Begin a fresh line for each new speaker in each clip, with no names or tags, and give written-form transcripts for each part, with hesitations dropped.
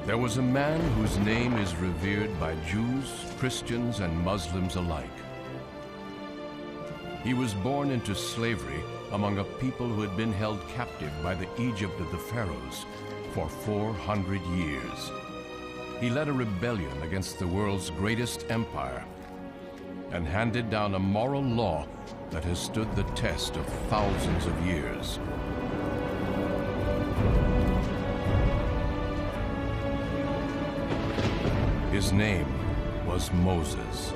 There was a man whose name is revered by Jews, Christians, and Muslims alike. He was born into slavery among a people who had been held captive by the Egypt of the pharaohs for 400 years. He led a rebellion against the world's greatest empire and handed down a moral law that has stood the test of thousands of years. His name was Moses.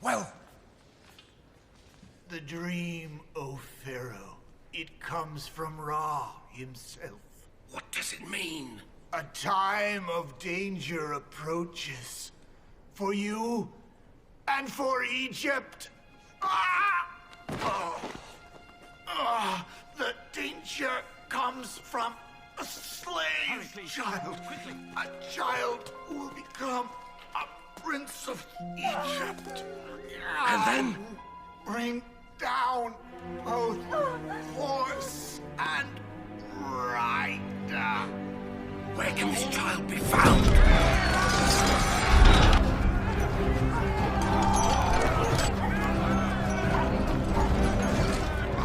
Well, the dream, O Pharaoh, it comes from Ra himself.
What does it mean?
A time of danger approaches for you and for Egypt. The danger comes from a slave child. A child who will become a prince of Egypt.
And then?
Bring down both horse and rider.
Where can this child be found?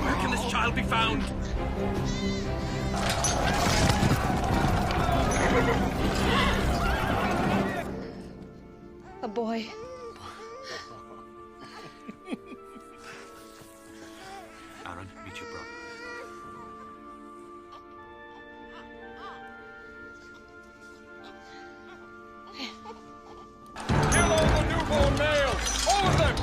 Where can this child be found?
A boy.
Aaron, meet your brother.
Kill all the newborn males! All of them!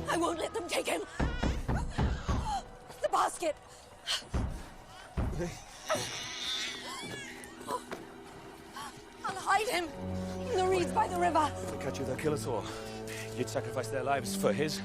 I won't let them take him. The basket. I'll hide him in the reeds by the river.
If they catch you, they'll kill us all. You'd sacrifice their lives for his?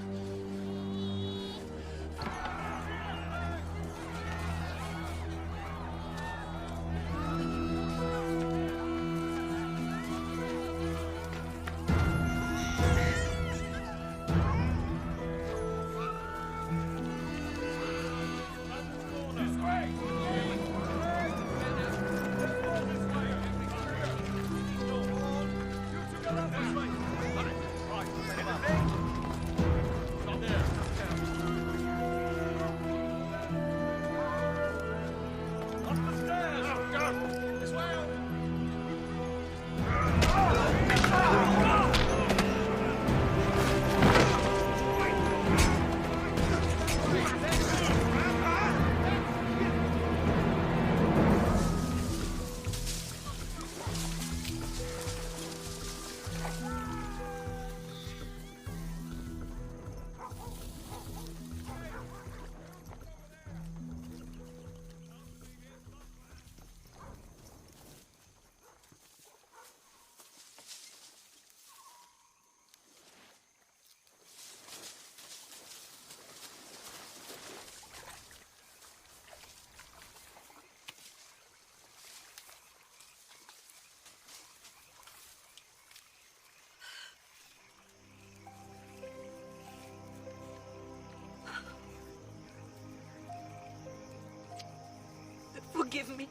Forgive me.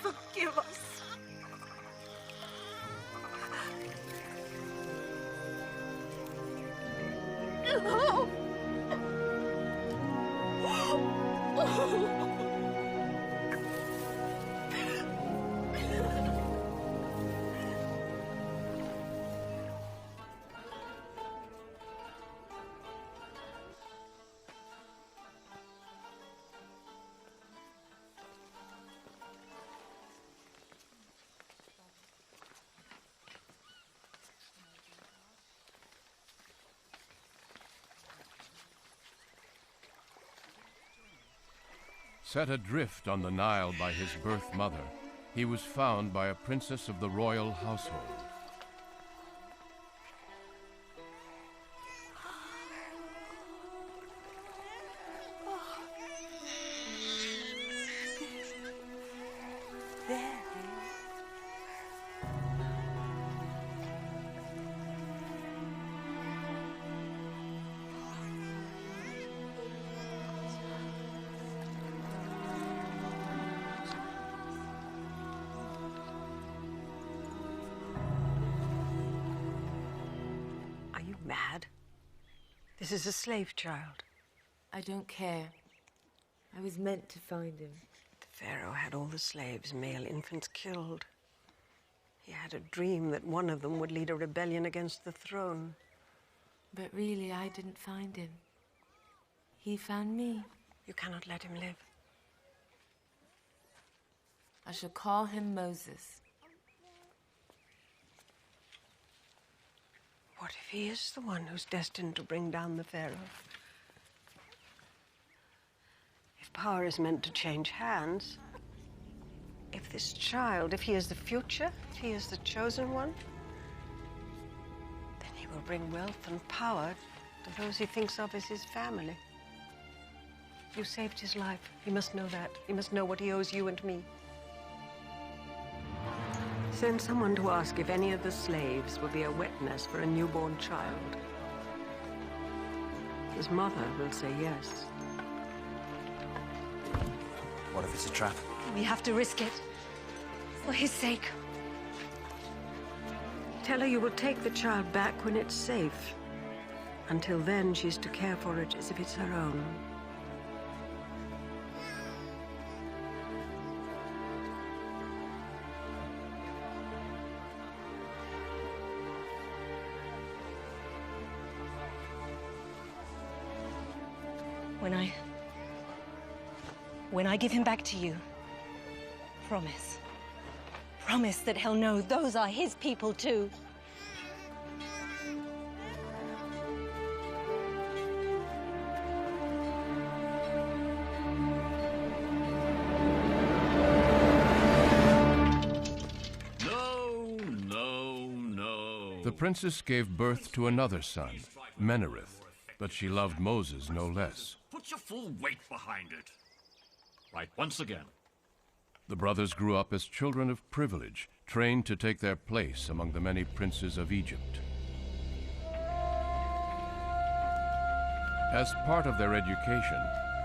Forgive us. No.
Set adrift on the Nile by his birth mother, he was found by a princess of the royal household.
Mad? This is a slave child.
I don't care. I was meant to find him.
The Pharaoh had all the slaves, male infants killed. He had a dream that one of them would lead a rebellion against the throne.
But really, I didn't find him. He found me.
You cannot let him live.
I shall call him Moses.
What if he is the one who's destined to bring down the Pharaoh? If power is meant to change hands, if this child, if he is the future, if he is the chosen one, then he will bring wealth and power to those he thinks of as his family. You saved his life. He must know that. He must know what he owes you and me. Send someone to ask if any of the slaves will be a wet nest for a newborn child. His mother will say yes.
What if it's a trap?
We have to risk it. For his sake.
Tell her you will take the child back when it's safe. Until then, she's to care for it as if it's her own.
When I give him back to you, promise. Promise that he'll know those are his people too.
The princess gave birth to another son, Menerith, but she loved Moses no less.
Put your full weight behind it. Right, once again.
The brothers grew up as children of privilege, trained to take their place among the many princes of Egypt. As part of their education,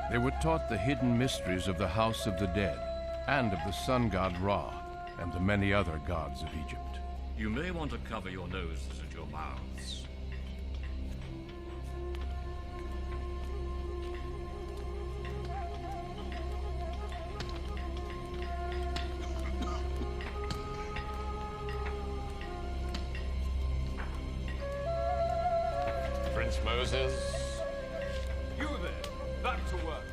they were taught the hidden mysteries of the house of the dead, and of the sun god Ra, and the many other gods of Egypt.
You may want to cover your noses and your mouths.
Prince Moses.
You there, back to work.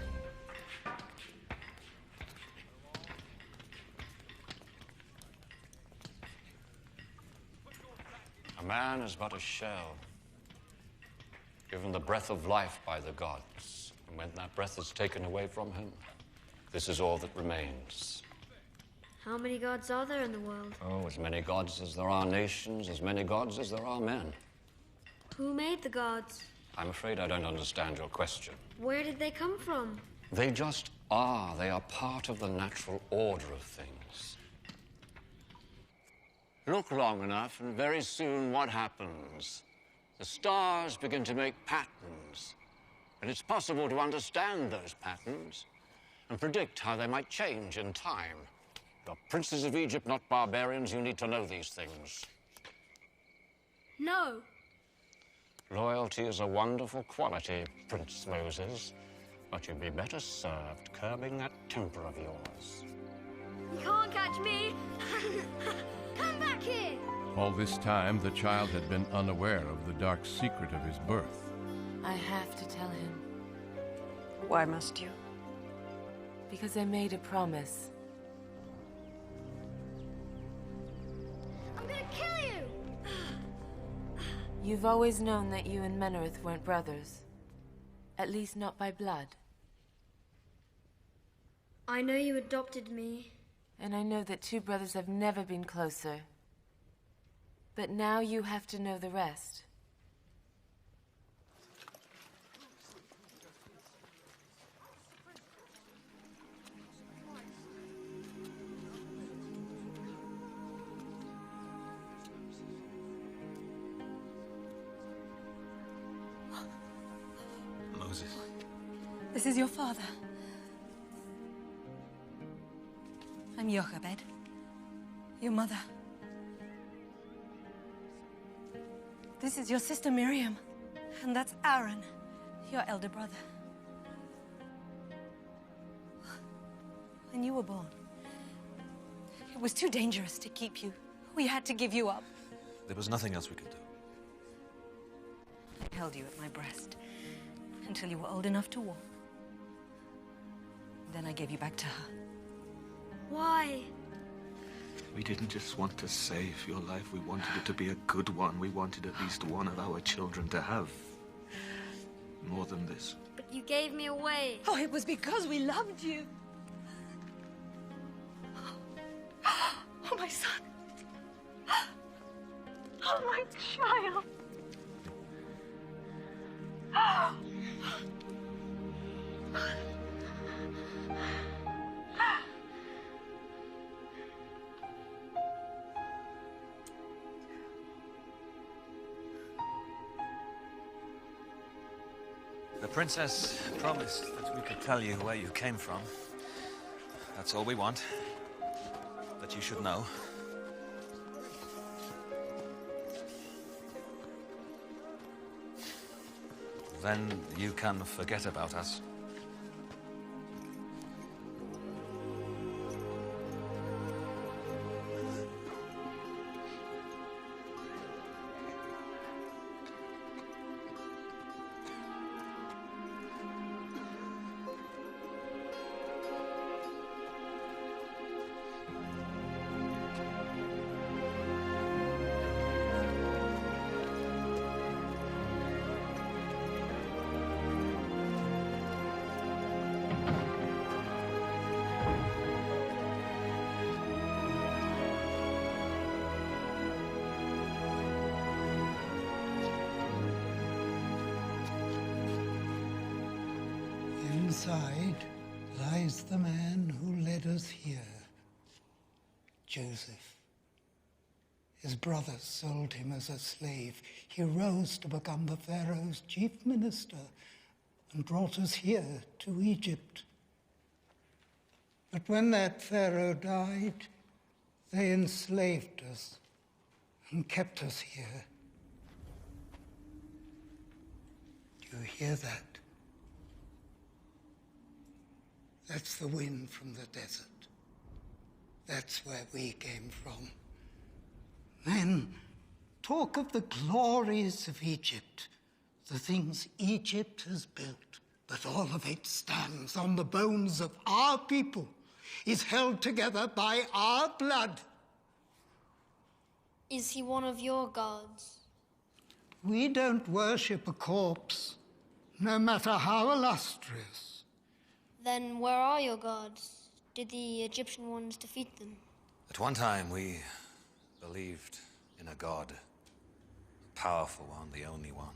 A man is but a shell, given the breath of life by the gods. And when that breath is taken away from him, this is all that remains.
How many gods are there in the world?
Oh, as many gods as there are nations, as many gods as there are men.
Who made the gods?
I'm afraid I don't understand your question.
Where did they come from?
They just are. They are part of the natural order of things. Look long enough, and very soon what happens? The stars begin to make patterns, And it's possible to understand those patterns and predict how they might change in time. You're princes of Egypt, not barbarians. You need to know these things.
No.
Loyalty is a wonderful quality, Prince Moses, but you'd be better served curbing that temper of yours.
You can't catch me. Come back here.
All this time, the child had been unaware of the dark secret of his birth.
I have to tell him.
Why must you?
Because I made a promise.
I'm gonna kill you.
You've always known that you and Menareth weren't brothers. At least not by blood.
I know you adopted me.
And I know that two brothers have never been closer. But now you have to know the rest.
Moses.
This is your father. I'm Jochebed, your mother. This is your sister Miriam, and that's Aaron, your elder brother. When you were born, it was too dangerous to keep you. We had to give you up.
There was nothing else we could do.
I held you at my breast until you were old enough to walk. Then I gave you back to her.
Why?
We didn't just want to save your life. We wanted it to be a good one. We wanted at least one of our children to have more than this.
But you gave me away.
Oh, it was because we loved you. Oh, my son. Oh, my child.
The princess promised that we could tell you where you came from. That's all we want. That you should know. Then you can forget about us.
Inside lies the man who led us here, Joseph. His brothers sold him as a slave. He rose to become the Pharaoh's chief minister and brought us here to Egypt. But when that Pharaoh died, they enslaved us and kept us here. Do you hear that? That's the wind from the desert. That's where we came from. Men talk of the glories of Egypt, the things Egypt has built, but all of it stands on the bones of our people, is held together by our blood.
Is he one of your gods?
We don't worship a corpse, no matter how illustrious.
Then where are your gods? Did the Egyptian ones defeat them?
At one time, we believed in a god. A powerful one, the only one.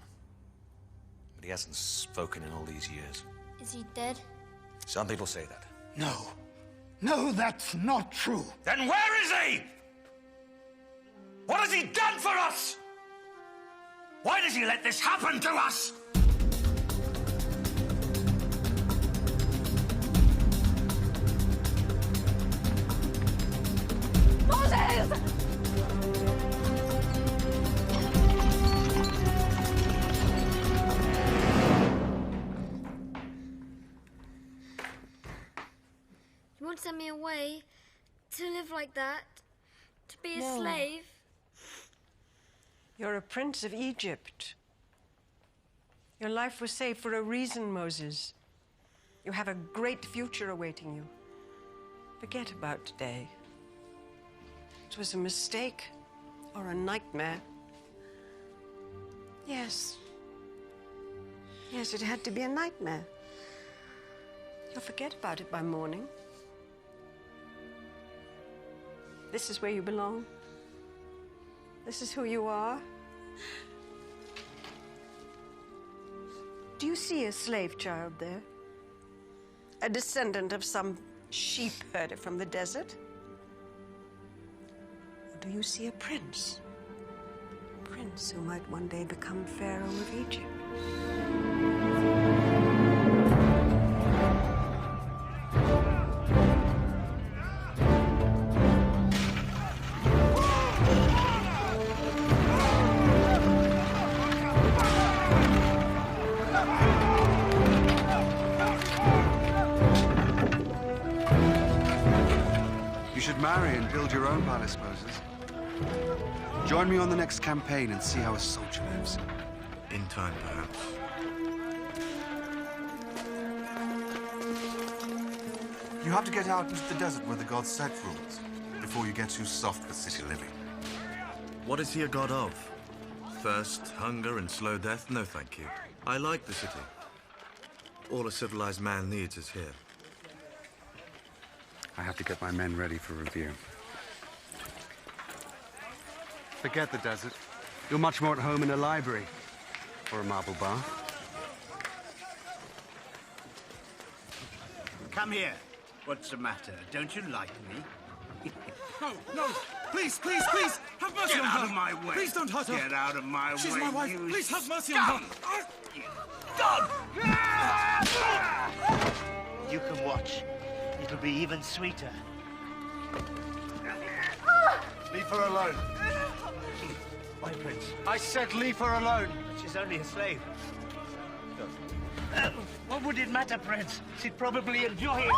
But he hasn't spoken in all these years.
Is he dead?
Some people say that.
No. No, that's not true.
Then where is he? What has he done for us? Why does he let this happen to us?
To live like that? To be a
No.
slave?
You're a prince of Egypt. Your life was saved for a reason, Moses. You have a great future awaiting you. Forget about today. It was a mistake or a nightmare. Yes. Yes, it had to be a nightmare. You'll forget about it by morning. This is where you belong. This is who you are. Do you see a slave child there? A descendant of some sheep herder from the desert? Or do you see a prince? A prince who might one day become Pharaoh of Egypt?
You should marry and build your own palace, Moses. Join me on the next campaign and see how a soldier lives.
In time, perhaps. You have to get out into the desert where the god Set rules, before you get too soft for city living. What is he a god of? Thirst, hunger, and slow death? No, thank you. I like the city. All a civilized man needs is here.
I have to get my men ready for review. Forget the desert. You're much more at home in a library or a marble bath.
Come here. What's the matter? Don't you like me?
No, no! Please, please, please! Have mercy
Get
on her!
out of my way!
Please don't hurt her!
Get out of my
She's
way,
my wife!
you
Please have mercy
scum!
on her!
Dog!
You can watch. It'll be even sweeter.
Leave her alone.
My prince.
I said leave her alone.
She's only a slave. What would it matter, Prince? She'd probably enjoy it.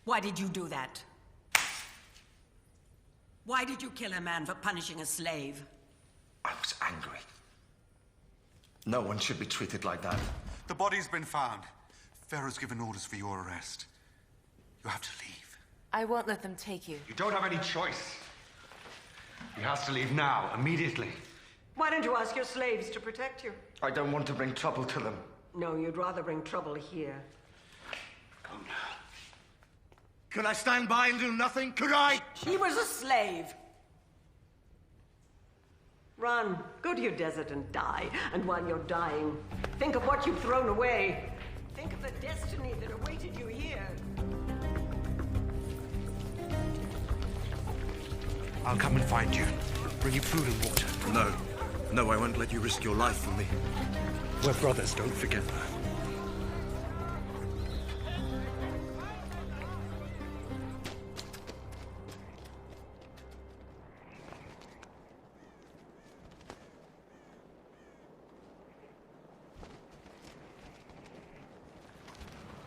Why did you do that? Why did you kill a man for punishing a slave?
I was angry. No one should be treated like that.
The body's been found. Pharaoh's given orders for your arrest. You have to leave.
I won't let them take you.
You don't have any choice. He has to leave now, immediately.
Why don't you ask your slaves to protect you?
I don't want to bring trouble to them.
No, you'd rather bring trouble here.
Go now. Could I stand by and do nothing? Could I?
He was a slave.
Run. Go to your desert and die. And while you're dying, think of what you've thrown away. Think of the destiny that awaited you here.
I'll come and find you. Bring you food and water. No. No, I won't let you risk your life for me. We're brothers, don't forget that.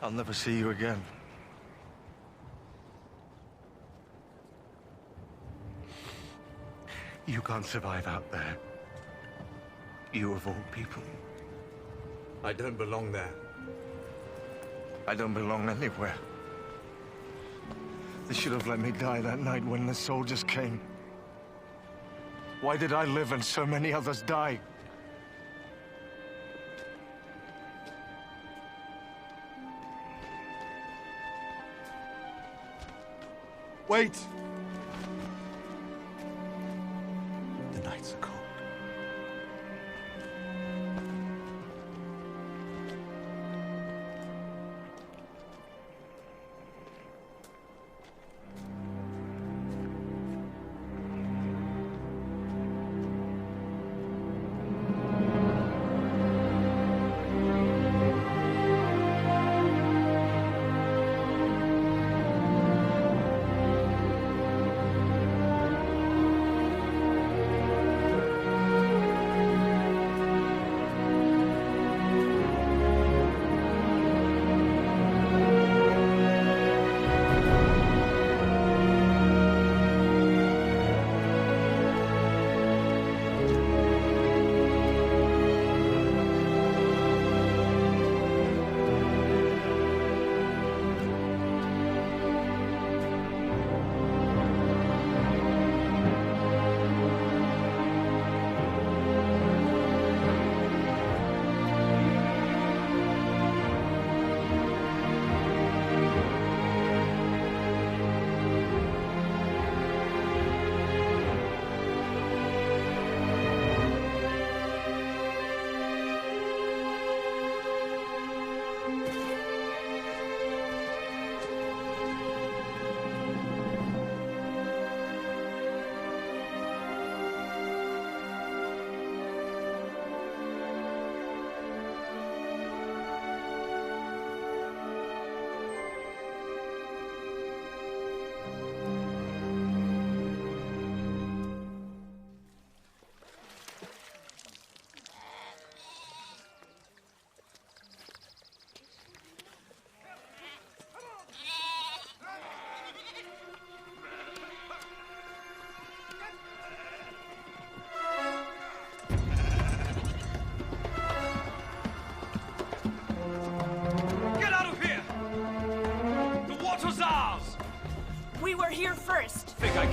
I'll never see you again. You can't survive out there. You of all people. I don't belong there. I don't belong anywhere. They should have let me die that night when the soldiers came. Why did I live and so many others die? Wait! The nights are cold.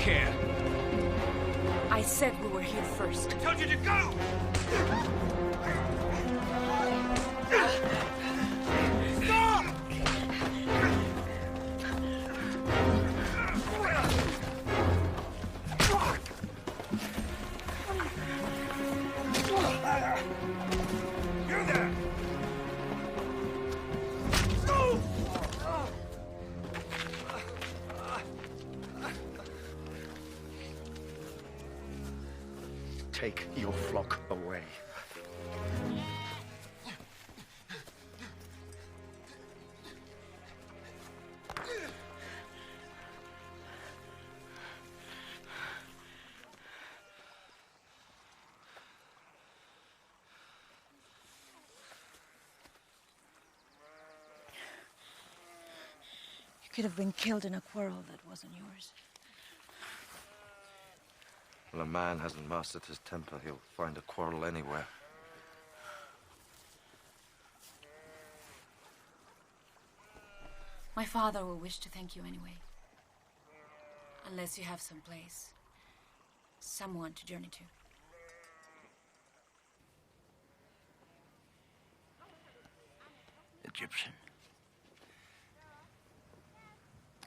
here?
I said we were here first.
I told you to go! Stop! You there!
Take your flock away.
You could have been killed in a quarrel that wasn't yours.
When a man hasn't mastered his temper, he'll find a quarrel anywhere.
My father will wish to thank you anyway. Unless you have some place, someone to journey to.
Egyptian.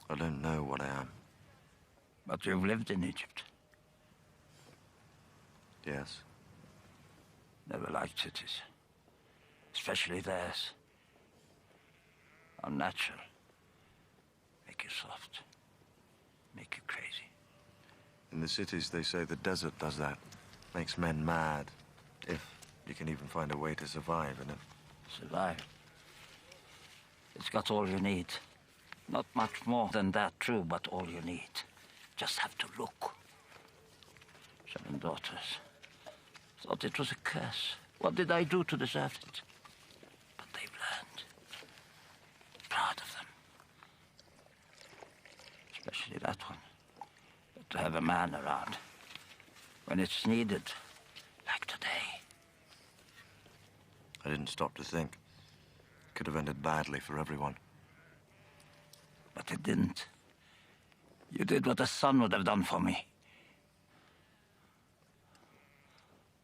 I don't know what I am.
But you've lived in Egypt.
Yes.
Never liked cities. Especially theirs. Unnatural. Make you soft. Make you crazy.
In the cities, they say the desert does that. Makes men mad. If you can even find a way to survive in it.
Survive? It's got all you need. Not much more than that, true, but all you need. Just have to look. 7 daughters. Thought it was a curse. What did I do to deserve it? But they've learned. Proud of them. Especially that one. But to have a man around. When it's needed. Like today.
I didn't stop to think. Could have ended badly for everyone.
But it didn't. You did what a son would have done for me.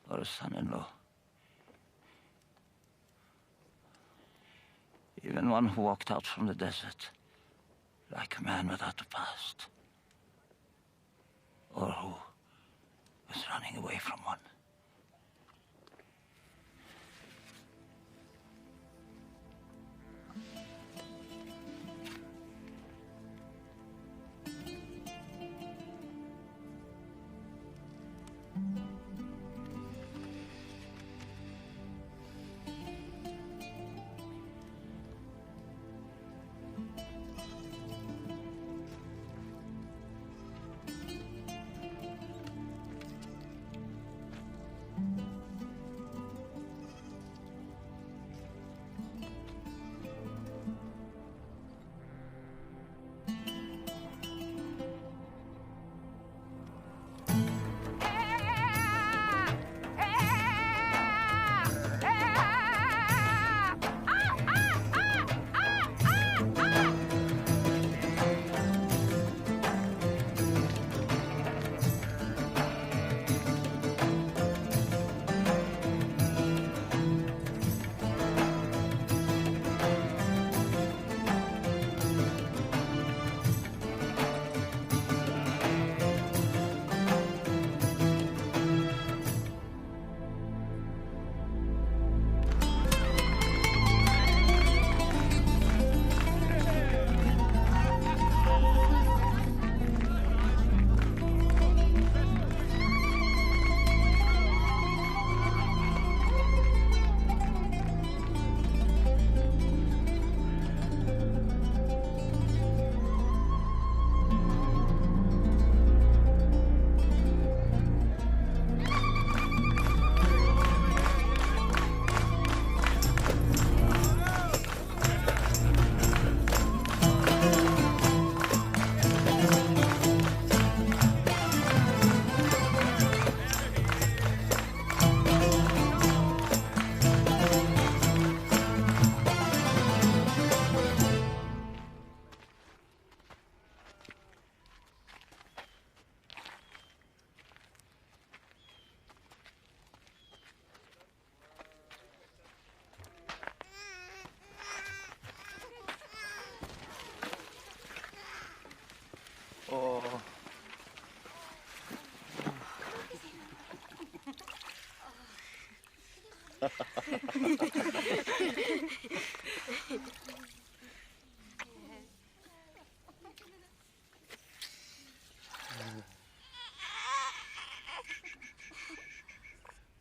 Or a son-in-law. Even one who walked out from the desert like a man without a past. Or who was running away from one.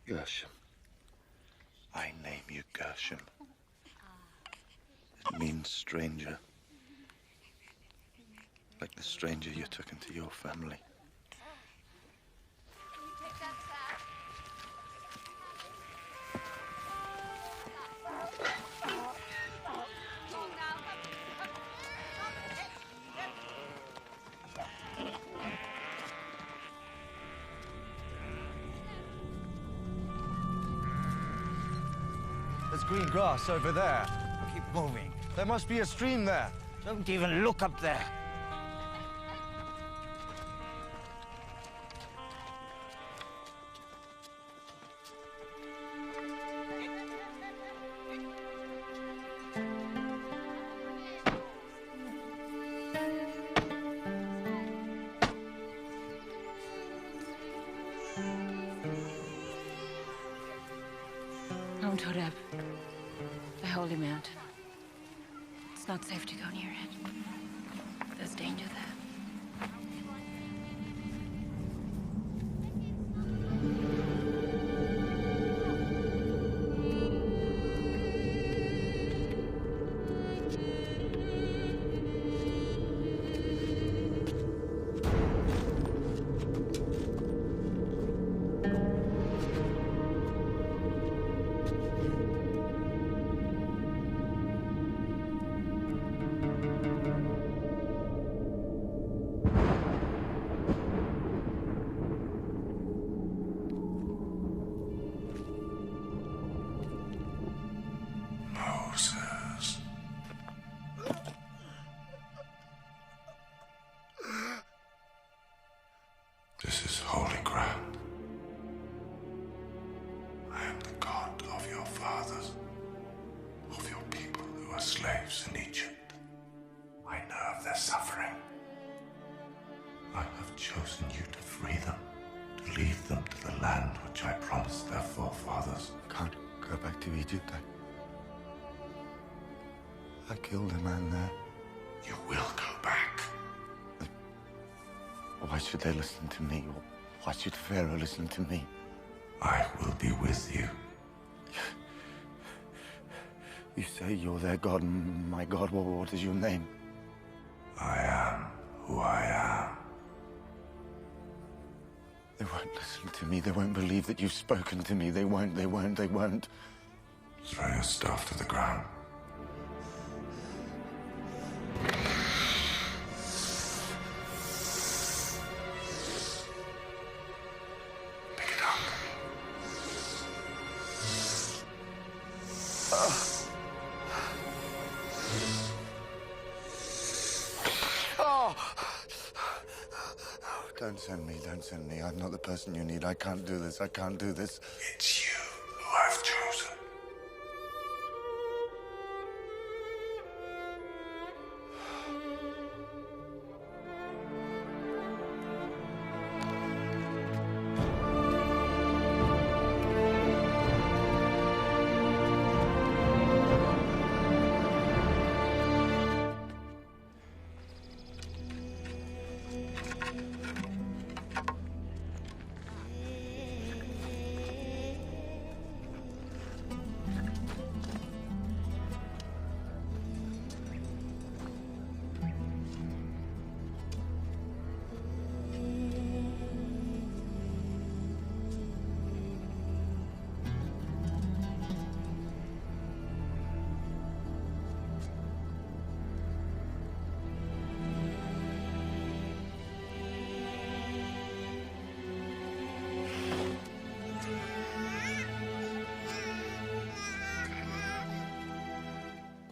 Gershom. I name you Gershom. It means stranger. Like the stranger you took into your family.
There's green grass over there. Keep moving. There must be a stream there.
Don't even look up there.
Mount Horeb, the holy mountain. It's not safe to go near it. There's danger there.
Moses. This is holy ground. I am the God of your fathers, of your people who are slaves in Egypt. I know of their suffering. I have chosen you to free them, to lead them to the land which I promised their forefathers.
Can't go back to Egypt. I killed a man there.
You will go back.
Why should they listen to me? Why should Pharaoh listen to me?
I will be with you.
You say you're their God, my God. What is your name?
I am who I am.
They won't listen to me. They won't believe that you've spoken to me. They won't.
Throw your staff to the ground. Pick it up.
Don't send me. I'm not the person you need. I can't do this.
It's you who I've chosen.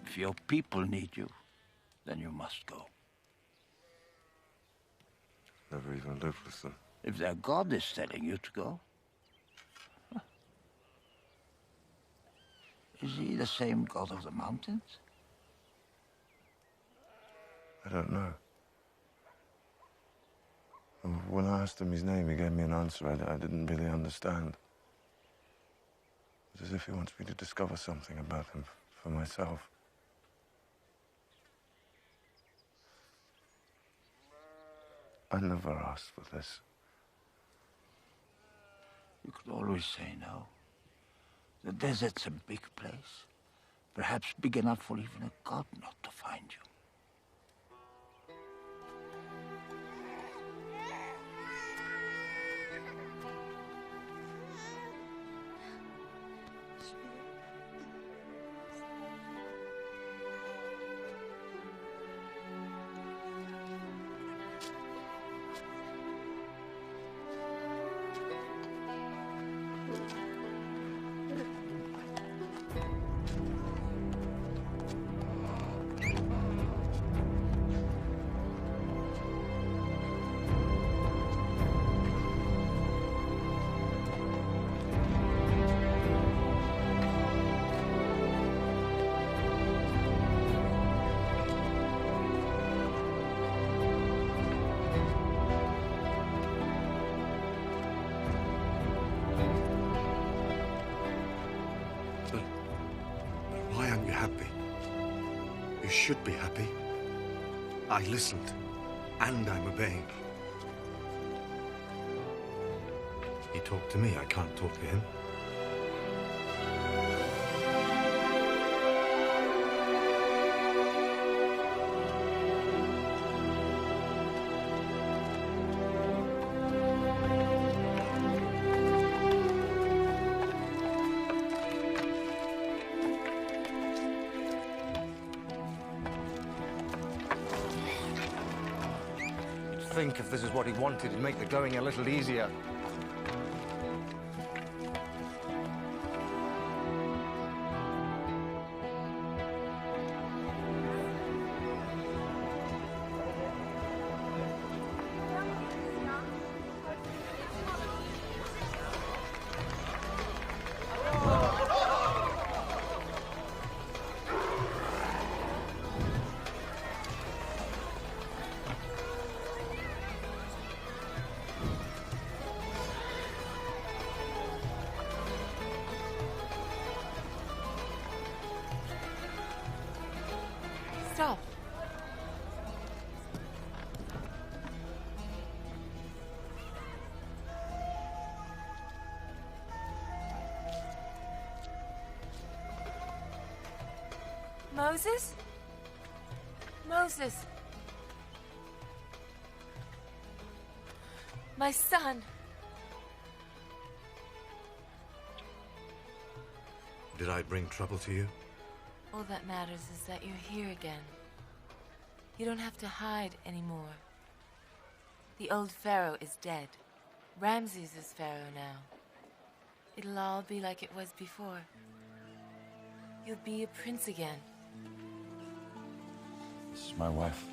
If your people need you, then you must go.
Never even lived with them.
If their God is telling you to go, is he the same God of the mountains?
I don't know. When I asked him his name, he gave me an answer I didn't really understand. It's as if he wants me to discover something about him for myself. I never asked for this.
You could always say no. The desert's a big place. Perhaps big enough for even a god not to find you.
Why aren't you happy? You should be happy. I listened, and I'm obeying. He talked to me, I can't talk to him.
Think if this is what he wanted, it'd make the going a little easier.
Stop. Moses? Moses. My son.
Did I bring trouble to you?
All that matters is that you're here again. You don't have to hide anymore. The old pharaoh is dead. Ramses is pharaoh now. It'll all be like it was before. You'll be a prince again.
This is my wife.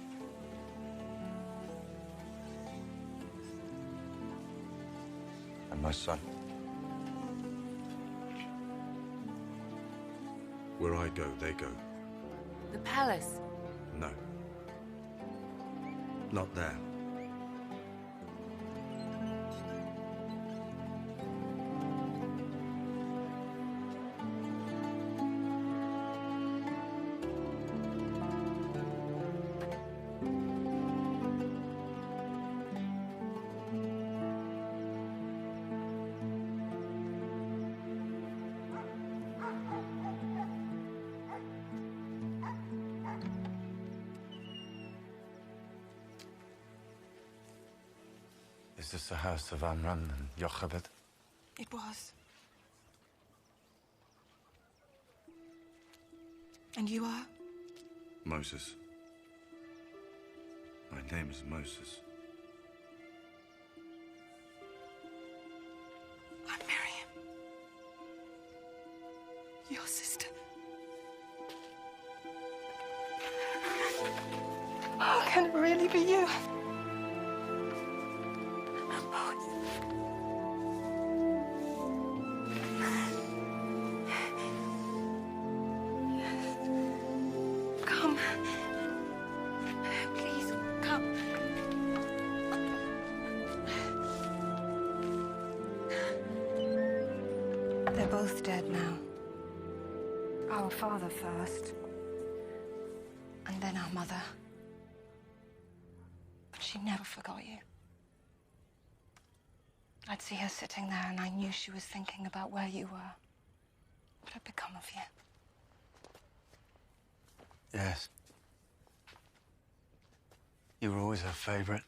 And my son.
Where I go, they go.
The palace.
No. Not there.
Is this the house of Amram and Jochebed?
It was. And you are?
Moses. My name is Moses.
I'm Miriam. Your sister. Oh, can it really be you? Come. Please, come.
They're both
both dead now. Our father first, and then our mother. But she never forgot you. I'd see her sitting there, and I knew she was thinking about where you were. What had become of you?
Yes. You were always her favorite.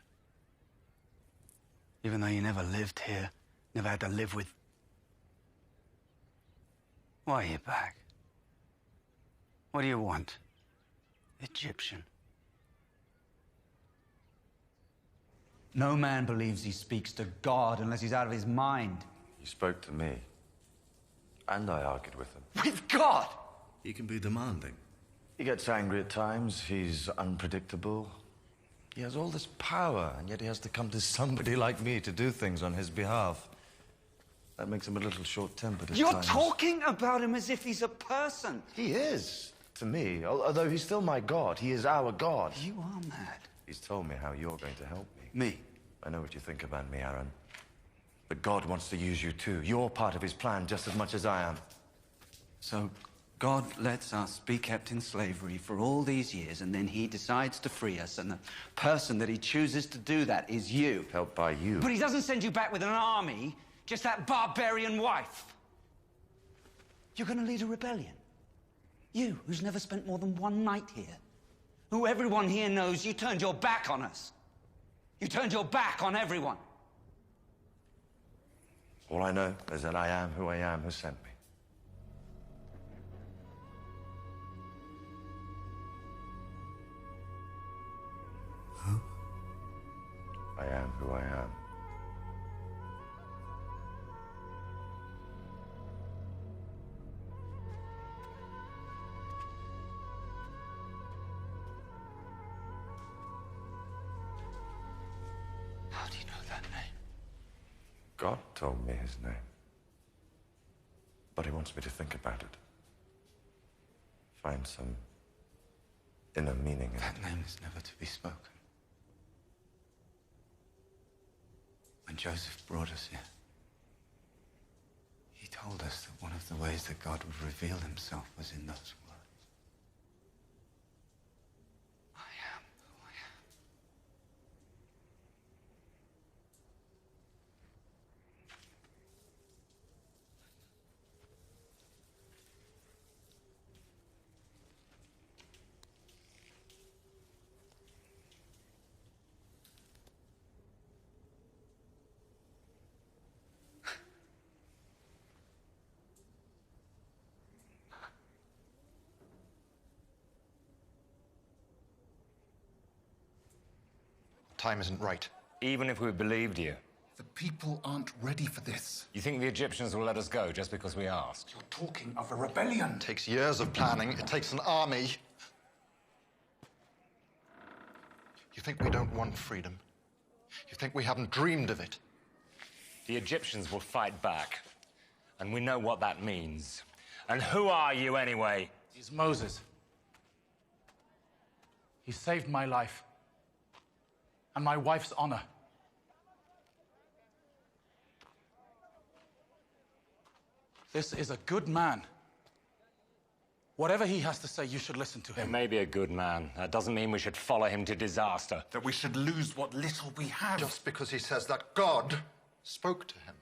Even though you never lived here, never had to live with... Why are you back? What do you want? Egyptian. No man believes he speaks to God unless he's out of his mind.
He spoke to me. And I argued with him.
With God?
He can be demanding. He gets angry at times. He's unpredictable. He has all this power, and yet he has to come to somebody like me to do things on his behalf. That makes him a little short-tempered at
You're
times.
talking about him as if he's a person.
He is, to me. Although he's still my God. He is our God.
You are mad.
He's told me how you're going to help me.
Me?
I know what you think about me, Aaron. But God wants to use you too. You're part of his plan just as much as I am.
So God lets us be kept in slavery for all these years, and then he decides to free us, and the person that he chooses to do that is you.
Helped by you.
But he doesn't send you back with an army, just that barbarian wife. You're going to lead a rebellion. You, who's never spent more than one night here. Who everyone here knows you turned your back on us. You turned your back on everyone.
All I know is that I am who I am who sent me.
Who?
I am who I am.
How do you know that name?
God told me his name. But he wants me to think about it. Find some inner meaning in it.
That name is never to be spoken. When Joseph brought us here, he told us that one of the ways that God would reveal himself was in those words. I am who I am.
Time isn't right.
Even if we believed you.
The people aren't ready for this.
You think the Egyptians will let us go just because we asked?
You're talking of a rebellion. It takes years of planning. It takes an army. You think we don't want freedom? You think we haven't dreamed of it?
The Egyptians will fight back. And we know what that means. And who are you anyway?
He's Moses. He saved my life. And my wife's honor. This is a good man. Whatever he has to say, you should listen to him.
He may be a good man. That doesn't mean we should follow him to disaster.
That we should lose what little we have. Just because he says that God spoke to him.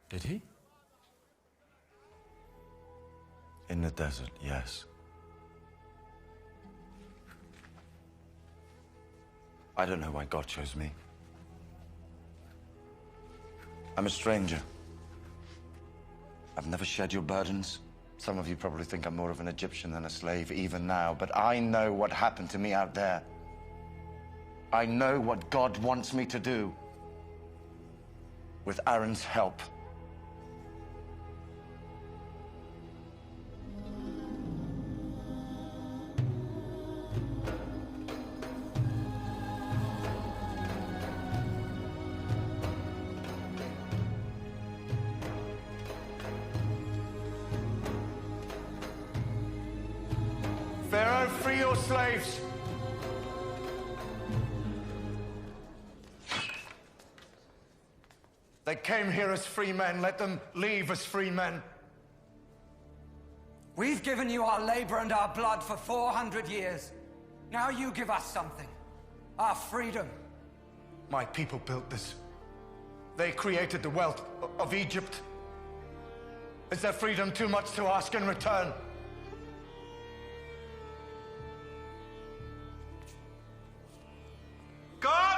Did he? In the desert, yes. I don't know why God chose me. I'm a stranger. I've never shared your burdens. Some of you probably think I'm more of an Egyptian than a slave, even now, but I know what happened to me out there. I know what God wants me to do. With Aaron's help.
Pharaoh, free your slaves!
They came here as free men. Let them leave as free men.
We've given you our labor and our blood for 400 years. Now you give us something. Our freedom.
My people built this. They created the wealth of Egypt. Is their freedom too much to ask in return? God!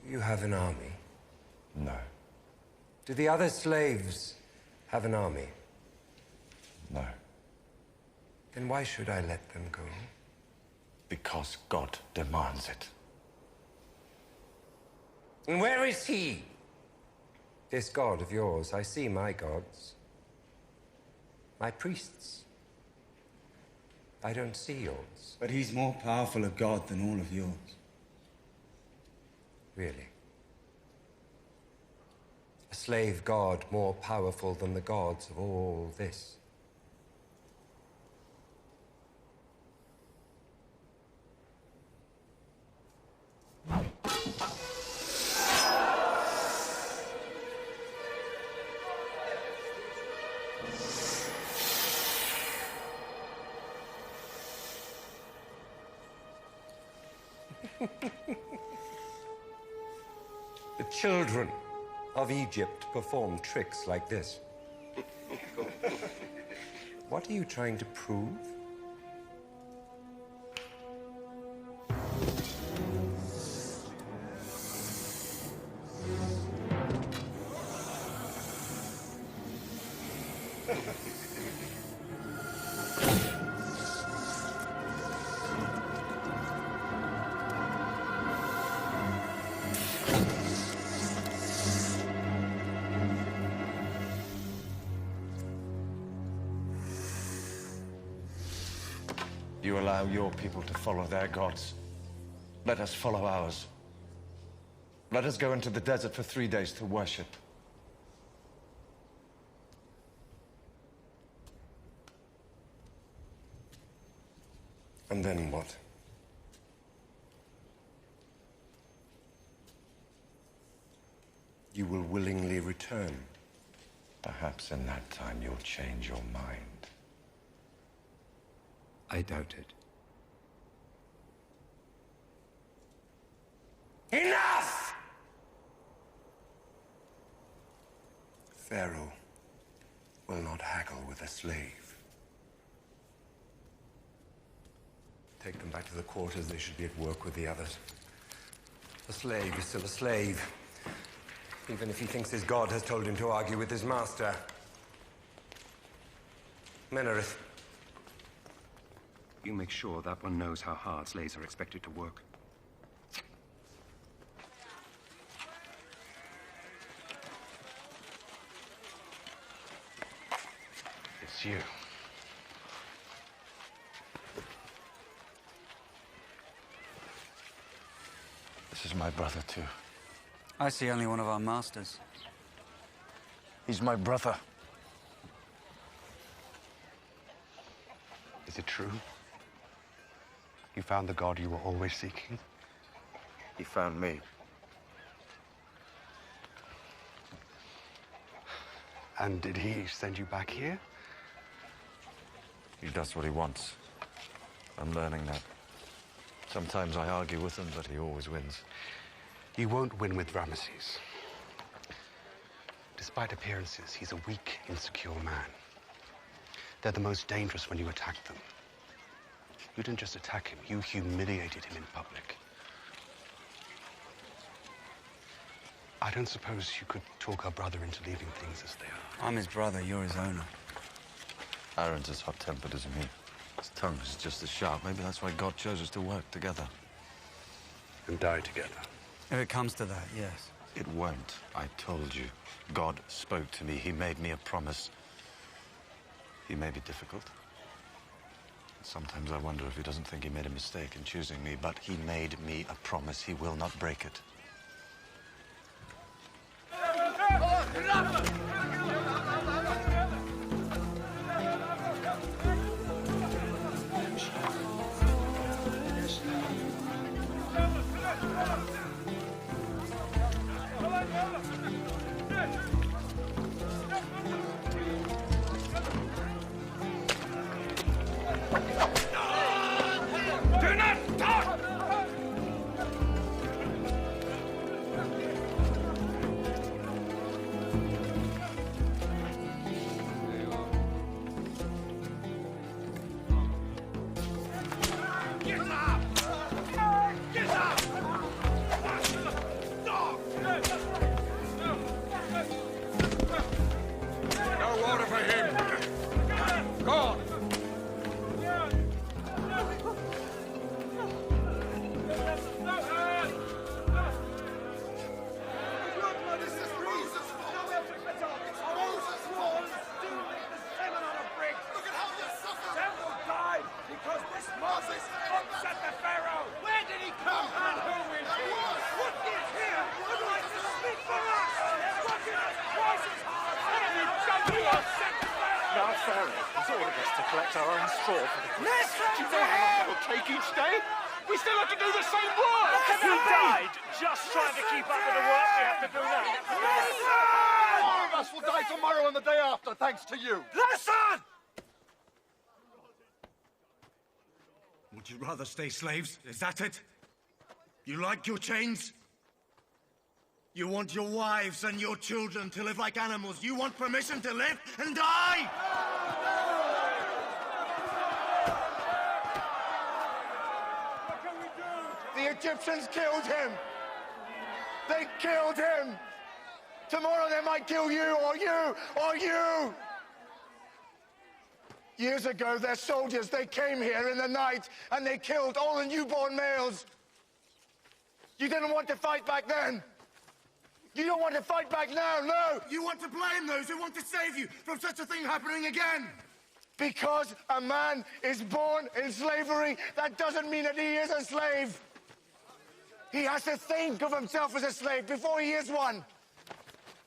You have an army?
No.
Do the other slaves have an army?
No.
Then why should I let them go?
Because God demands it.
And where is he? This god of yours. I see my gods. My priests. I don't see yours.
But he's more powerful a god than all of yours.
Really? A slave god more powerful than the gods of all this? The children of Egypt perform tricks like this. What are you trying to prove?
You allow your people to follow their gods. Let us follow ours. Let us go into the desert for 3 days to worship.
And then what? You will willingly return.
Perhaps in that time you'll change your mind.
I doubt it. Enough! Pharaoh will not haggle with a slave. Take them back to the quarters. They should be at work with the others. A slave is still a slave, even if he thinks his god has told him to argue with his master. Menarith.
You make sure that one knows how hard slaves are expected to work.
It's you. This is my brother, too.
I see only one of our masters.
He's my brother. Is it true? You found the god you were always seeking? He found me. And did he send you back here? He does what he wants. I'm learning that. Sometimes I argue with him, but he always wins.
You won't win with Ramesses. Despite appearances, he's a weak, insecure man. They're the most dangerous when you attack them. You didn't just attack him, you humiliated him in public. I don't suppose you could talk our brother into leaving things as they are.
I'm his brother, you're his owner.
Aaron's as hot-tempered as me. His tongue is just as sharp. Maybe that's why God chose us to work together.
and die together.
If it comes to that, yes.
It won't. I told you. God spoke to me. He made me a promise. He may be difficult. Sometimes I wonder if he doesn't think he made a mistake in choosing me, but he made me a promise. He will not break it.
Do not talk! Get up! Get up! Dog!
No order for him. Go on.
Because this Moses upset the Pharaoh! Where did he come and who is he? What is here would like to speak for us? Working us twice as hard! What have you done to upset the Pharaoh?
Now Pharaoh has ordered us to collect our own straw for the
Listen
Do you
to
know how long
him!
it will take each day? We still have to do the same work!
You died just trying to keep up with the work we have to do now. Listen!
All of us will die tomorrow and the day after, thanks to you.
Listen!
Would you rather stay slaves? Is that it? You like your chains? You want your wives and your children to live like animals? You want permission to live and die?
The Egyptians killed him. They killed him. Tomorrow they might kill you or you or you. Years ago, their soldiers, they came here in the night and they killed all the newborn males. You didn't want to fight back then. You don't want to fight back now, no!
You want to blame those who want to save you from such a thing happening again!
Because a man is born in slavery, that doesn't mean that he is a slave. He has to think of himself as a slave before he is one.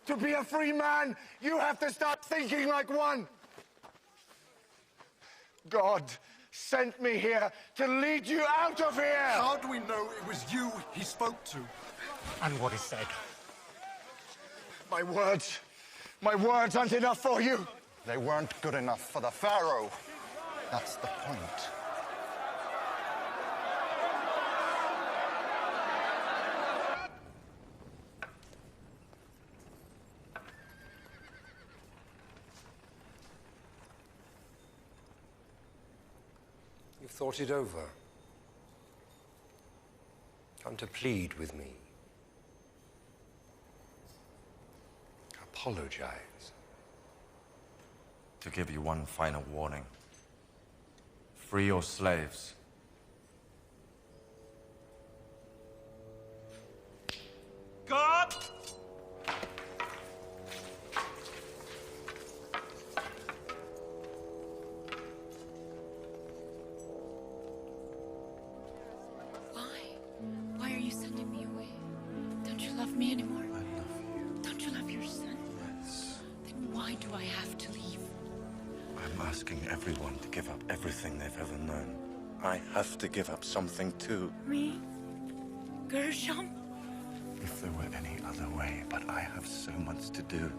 To be a free man, you have to start thinking like one. God sent me here to lead you out of here!
How do we know it was you he spoke to? And what he said?
My words aren't enough for you.
They weren't good enough for the Pharaoh. That's the point.
You've thought it over. Come to plead with me. Apologize.
To give you one final warning. Free your slaves.
God!
Why are you sending me away? Don't you love me anymore? I love you. Don't you love your son?
Yes.
Then why do I have to leave?
I'm asking everyone to give up everything they've ever known. I have to give up something too.
Me? Gershom?
If there were any other way, but I have so much to do.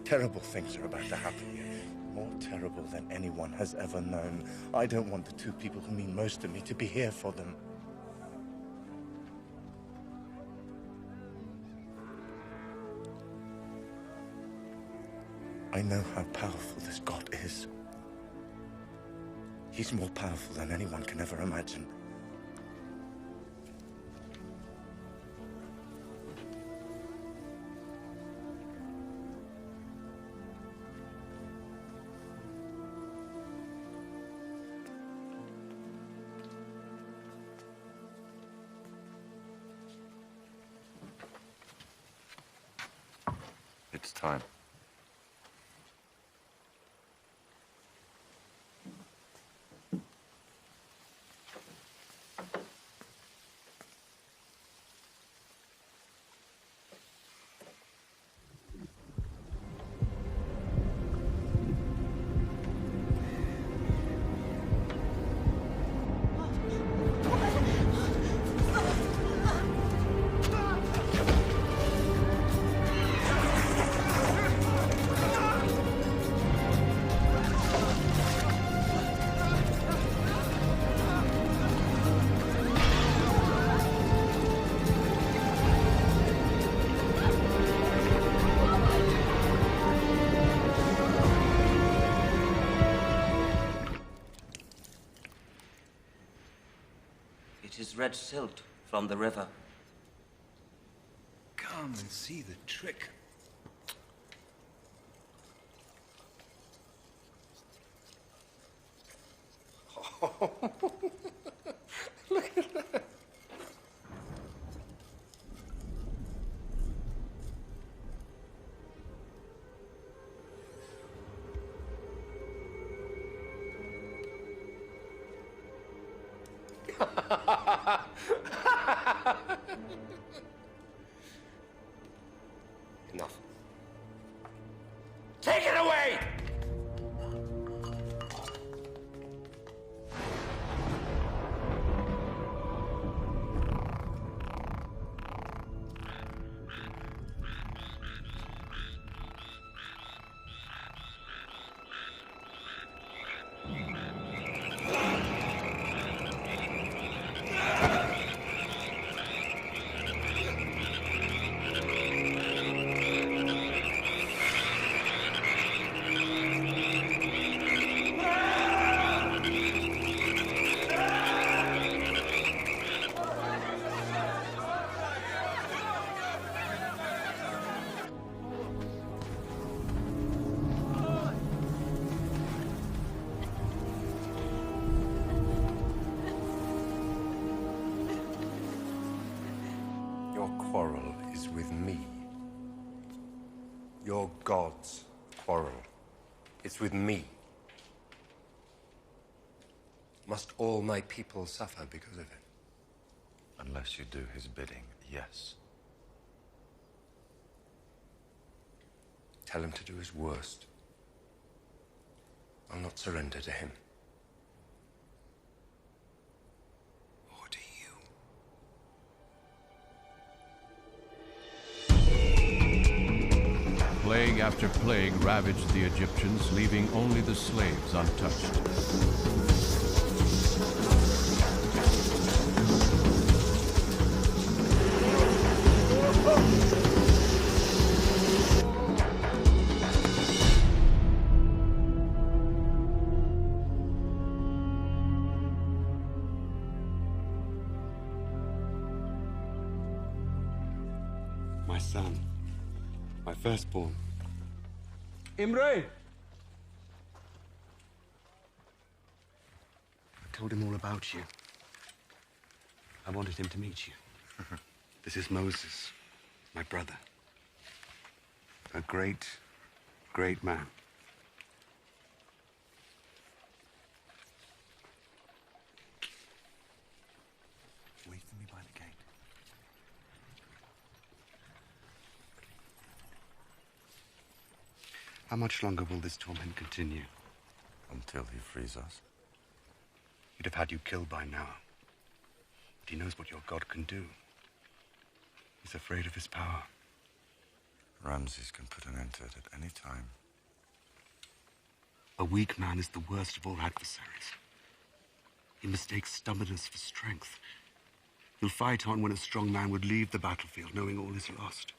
Terrible things are about to happen here. More terrible than anyone has ever known. I don't want the two people who mean most to me to be here for them. I know how powerful this God is. He's more powerful than anyone can ever imagine.
It's time.
It is red silt from the river.
Come and see the trick. Look at that.
Enough.
Take it away!
Your quarrel is with me. Your God's quarrel. It's with me. Must all my people suffer because of it?
Unless you do his bidding, yes.
Tell him to do his worst. I'll not surrender to him.
Plague after plague ravaged the Egyptians, leaving only the slaves untouched.
My son. My firstborn.
Imre!
I told him all about you. I wanted him to meet you. This is Moses, my brother. A great, great man. Wait for me by the gate. How much longer will this torment continue?
Until he frees us.
He'd have had you killed by now. But he knows what your God can do. He's afraid of his power.
Ramses can put an end to it at any time.
A weak man is the worst of all adversaries. He mistakes stubbornness for strength. He'll fight on when a strong man would leave the battlefield knowing all is lost.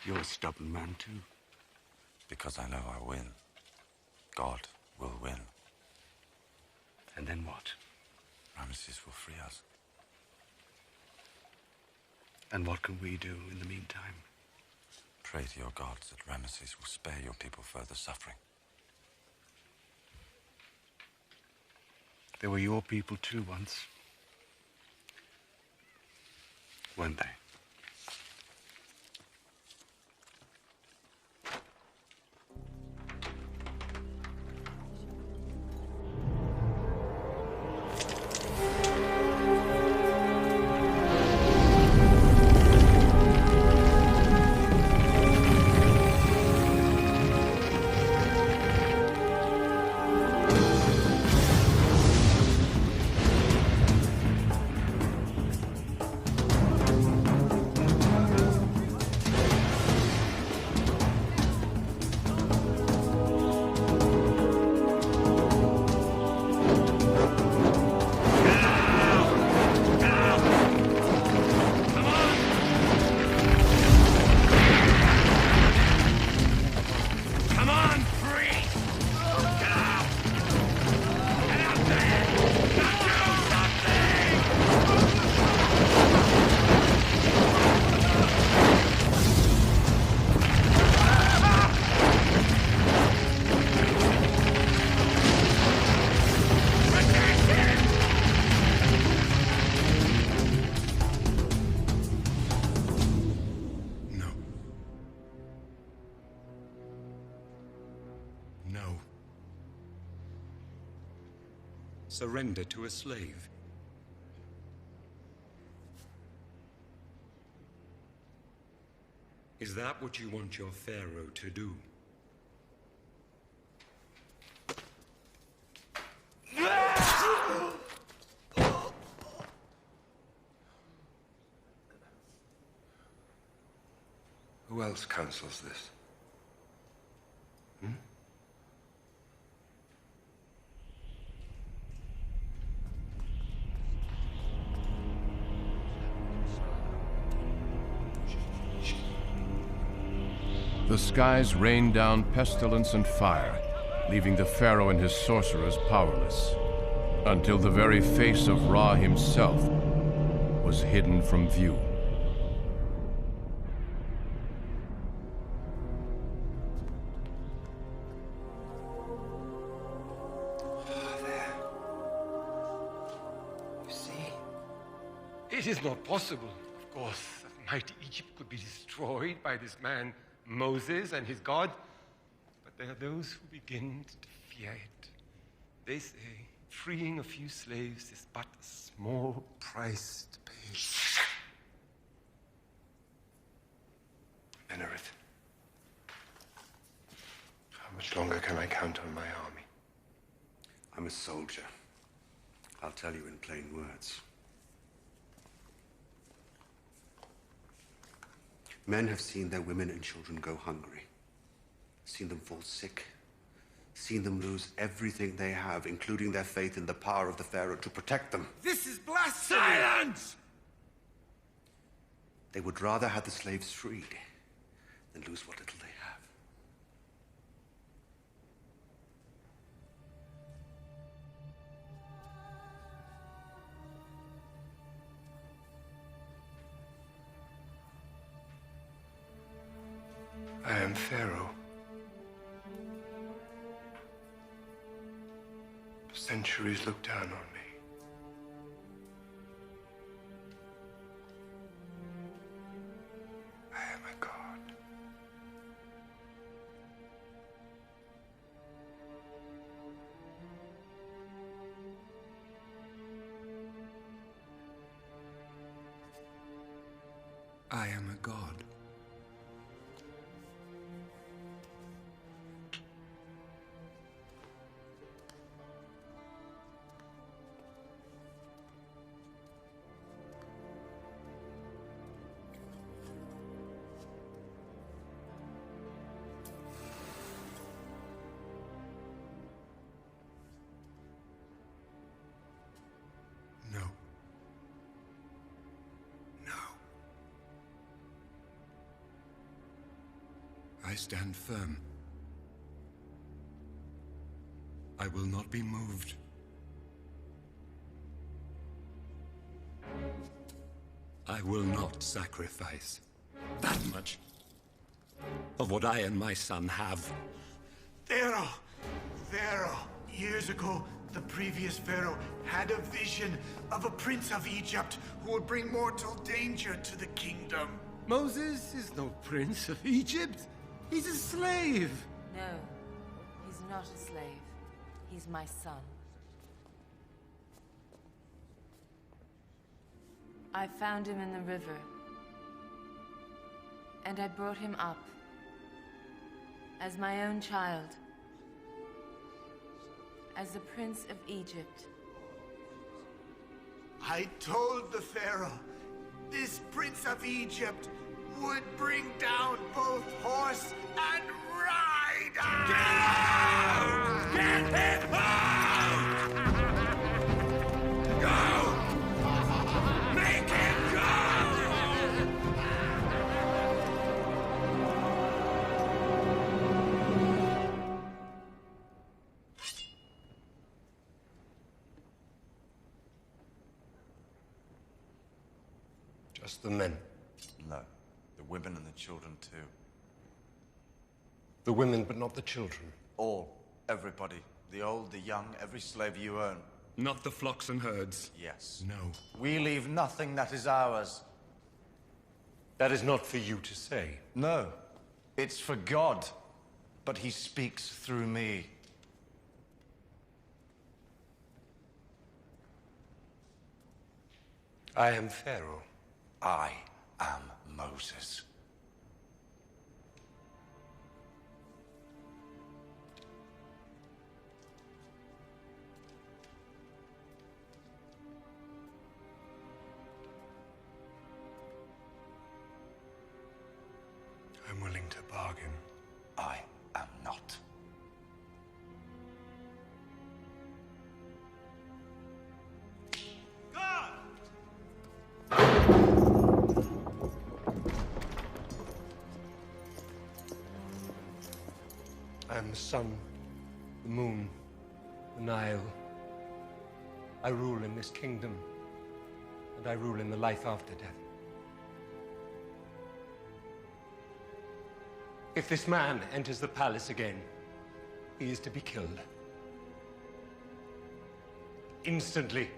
You're a stubborn man, too.
Because I know I win. God will win.
And then what?
Ramses will free us.
And what can we do in the meantime?
Pray to your gods that Ramses will spare your people further suffering.
They were your people too once. Weren't they?
Surrender to a slave. Is that what you want your pharaoh to do?
Who else counsels this? Hmm?
The skies rained down pestilence and fire, leaving the pharaoh and his sorcerers powerless, until the very face of Ra himself was hidden from view.
It is not possible, of course, that mighty Egypt could be destroyed by this man, Moses, and his God. But there are those who begin to fear it. They say freeing a few slaves is but a small price to pay.
Benarith, how much longer can I count on my army?
I'm a soldier. I'll tell you in plain words. Men have seen their women and children go hungry, seen them fall sick, seen them lose everything they have, including their faith in the power of the Pharaoh to protect them.
This is blasphemy!
Silence!
They would rather have the slaves freed than lose what little they have.
I am Pharaoh. Centuries look down on me. I am a god. I am a god. No. No. I stand firm. I will not be moved. I will not sacrifice that much of what I and my son have.
Pharaoh! Pharaoh! Years ago, the previous Pharaoh had a vision of a prince of Egypt who would bring mortal danger to the kingdom.
Moses is no prince of Egypt. He's a slave.
No, he's not a slave. He's my son. I found him in the river, and I brought him up as my own child, as the Prince of Egypt.
I told the Pharaoh this Prince of Egypt would bring down both horse and rider!
Get him out! Go! Make him go!
Just the men.
No. The women and the children, too.
The women, but not the children.
All. Everybody. The old, the young, every slave you own.
Not the flocks and herds.
Yes.
No.
We leave nothing that is ours.
That is not for you to say.
No. It's for God. But he speaks through me.
I am Pharaoh.
I am Moses.
I'm willing to bargain.
I am not.
I am the sun, the moon, the Nile. I rule in this kingdom, and I rule in the life after death. If this man enters the palace again, he is to be killed. Instantly.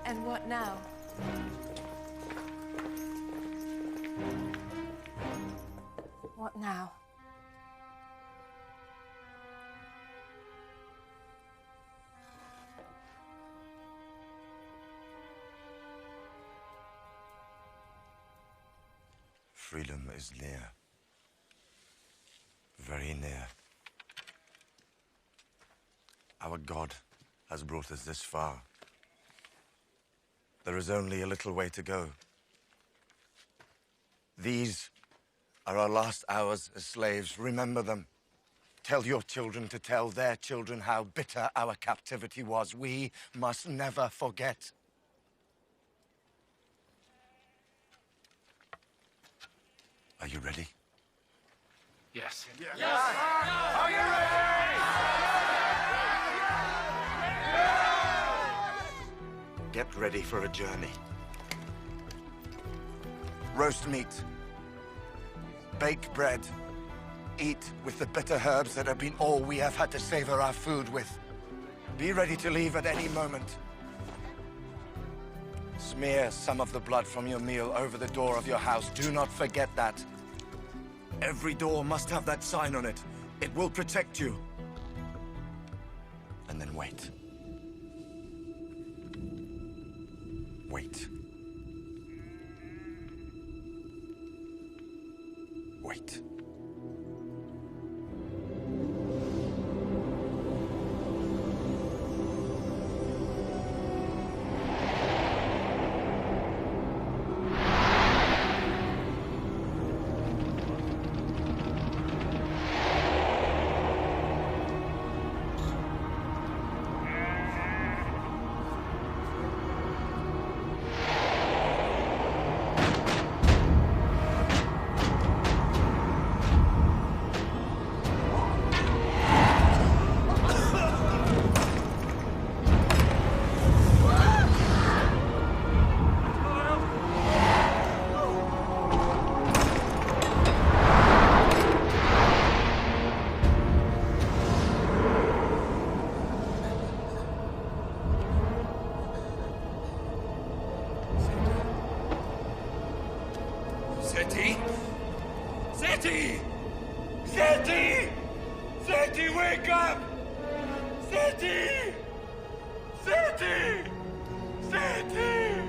And what now? What now?
Freedom is near. Very near. Our God has brought us this far. There is only a little way to go. These are our last hours as slaves. Remember them. Tell your children to tell their children how bitter our captivity was. We must never forget. Are you ready?
Yes.
Yes! Are you ready?
Get ready for a journey. Roast meat. Bake bread. Eat with the bitter herbs that have been all we have had to savor our food with. Be ready to leave at any moment. Smear some of the blood from your meal over the door of your house. Do not forget that. Every door must have that sign on it. It will protect you. And then wait. Wait. Wait.
Seti! Seti! Seti! Seti, wake up! Seti! Seti! Seti!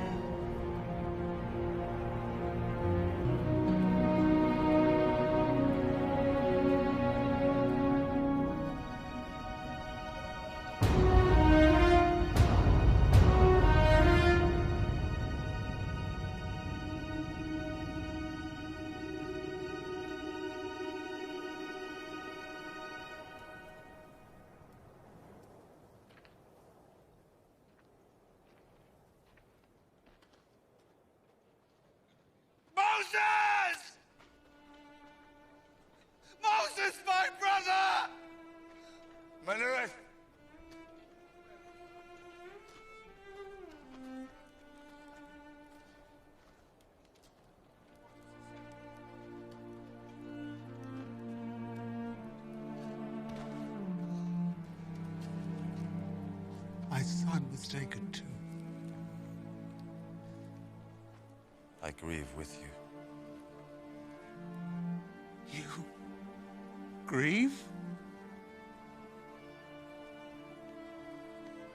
Moses! Moses, my brother!
Manureth!
My son was taken too.
I grieve with you.
You grieve?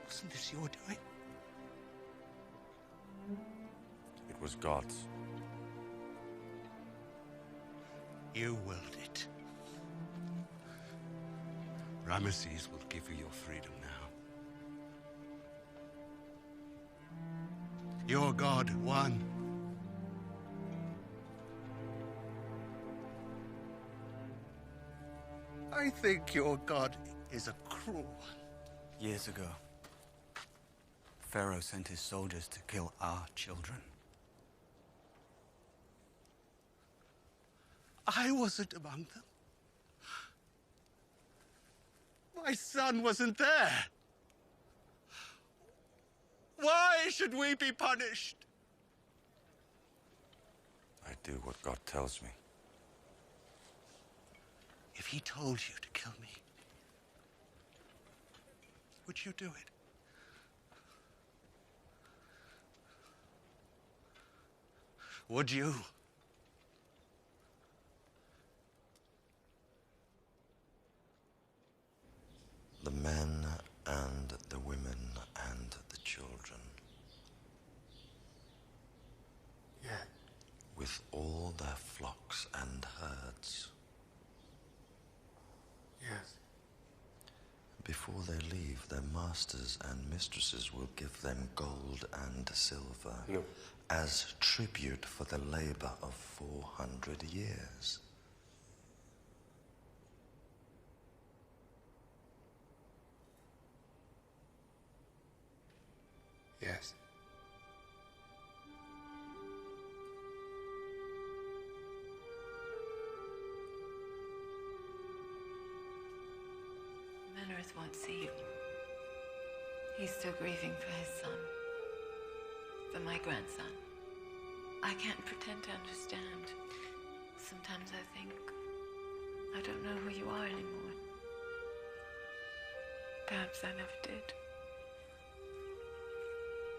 Wasn't this your doing?
It was God's.
You willed it. Ramesses will give you your freedom now. Your God won. I think your God is a cruel one.
Years ago, Pharaoh sent his soldiers to kill our children.
I wasn't among them. My son wasn't there. Why should we be punished?
I do what God tells me.
If he told you to kill me, would you do it? Would you?
The men and the women and the children.
Yeah.
With all their flocks and herds.
Yes.
Before they leave, their masters and mistresses will give them gold and silver as tribute for the labor of 400 years.
Yes.
Menrith won't see you. He's still grieving for his son. For my grandson. I can't pretend to understand. Sometimes I think I don't know who you are anymore. Perhaps I never did.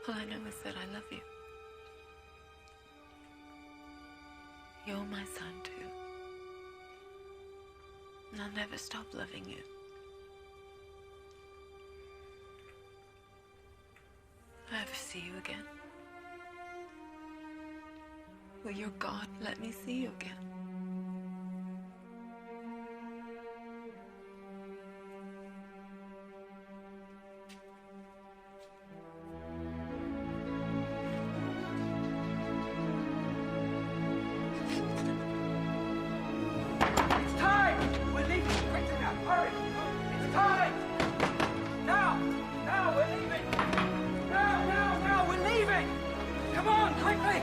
All I know is that I love you. You're my son, too. And I'll never stop loving you. Will I ever see you again? Will your God let me see you again?
It's time! We're leaving quickly now. Hurry! It's time! Now! Now, we're leaving! Now, we're leaving! Come on, quickly!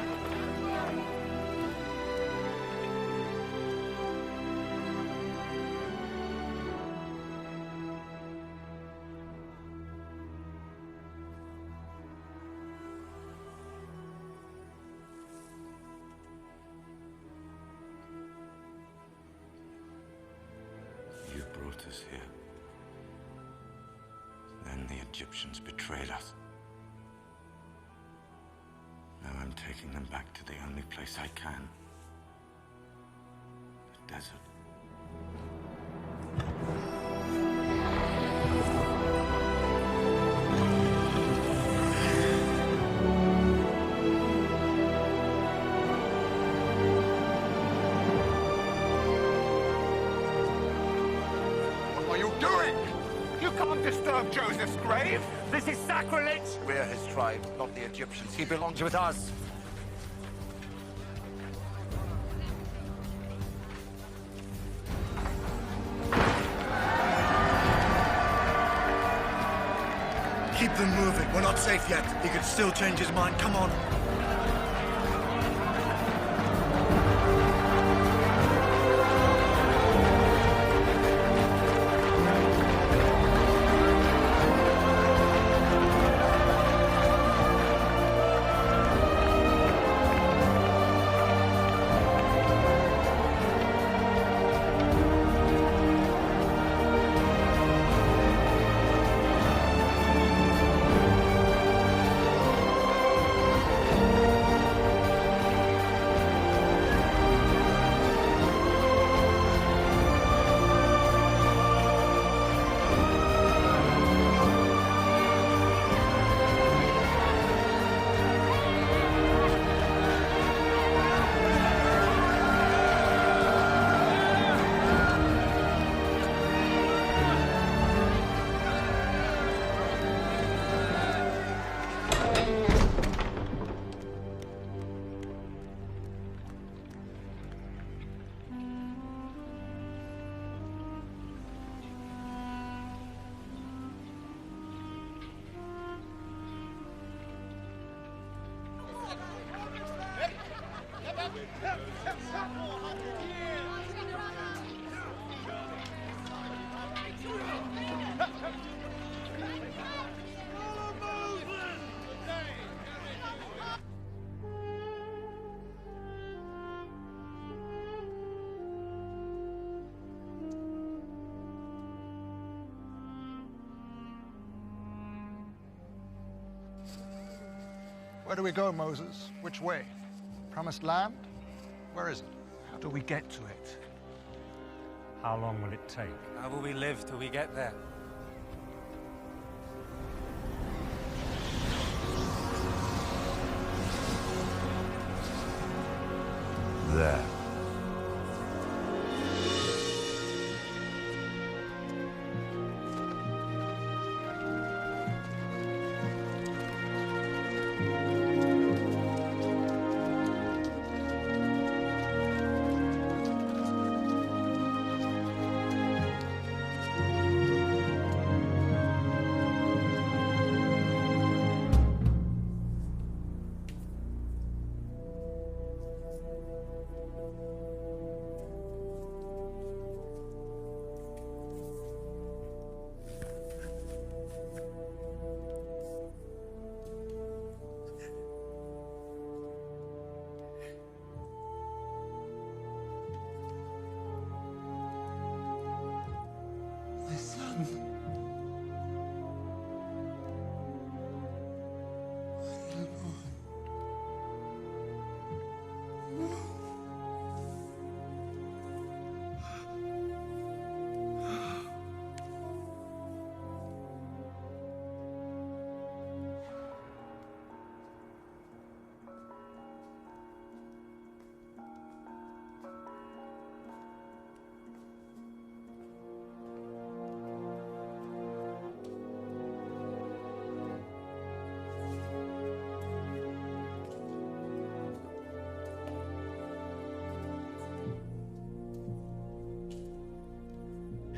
You brought us here. Then the Egyptians betrayed us. Now I'm taking them back to the only place I can. The desert.
What are you doing? You can't disturb Joseph's grave. This is sacrilege.
We're his tribe, not the Egyptians. He belongs with us.
Keep them moving. We're not safe yet. He could still change his mind. Come on.
Where do we go, Moses? Which way? Promised land? Where is it? How do we get to it?
How long will it take?
How will we live till we get there?
There. My son.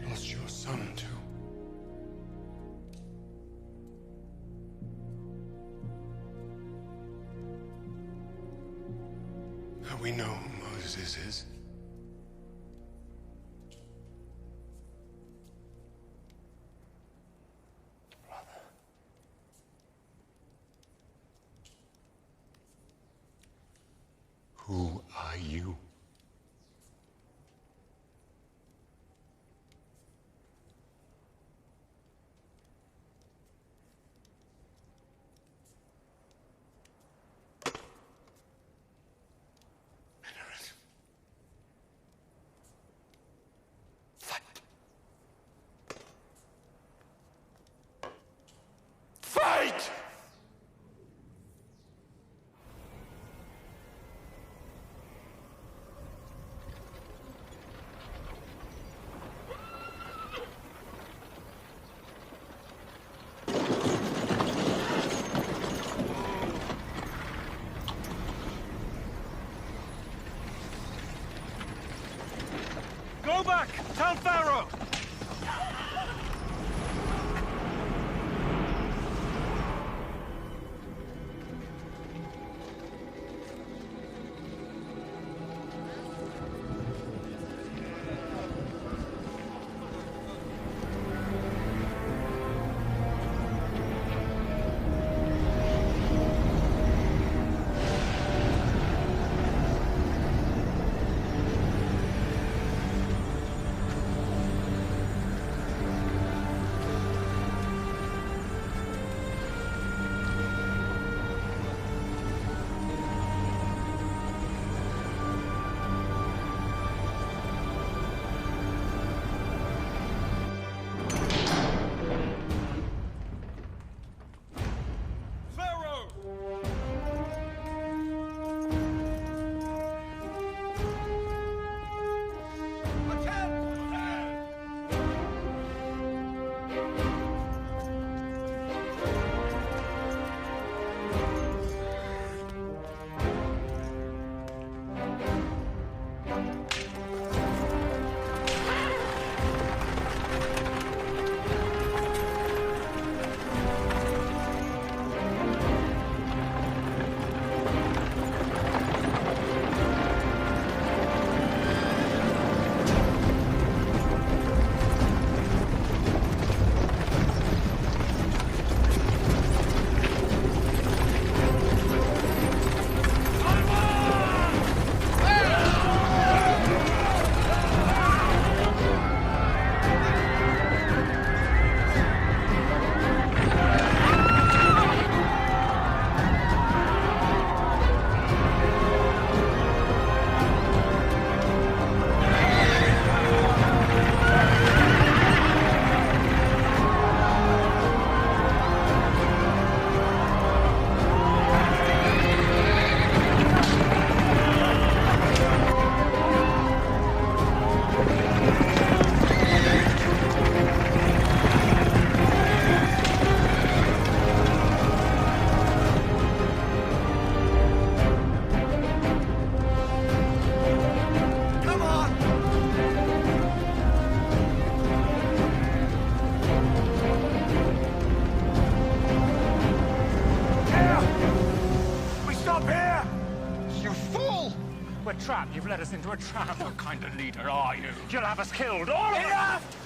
Lost your son, too. Now we know who Moses is. Who are you?
trap. You've led us into a trap. What kind of leader are you? You'll have us killed, all of us!
Enough!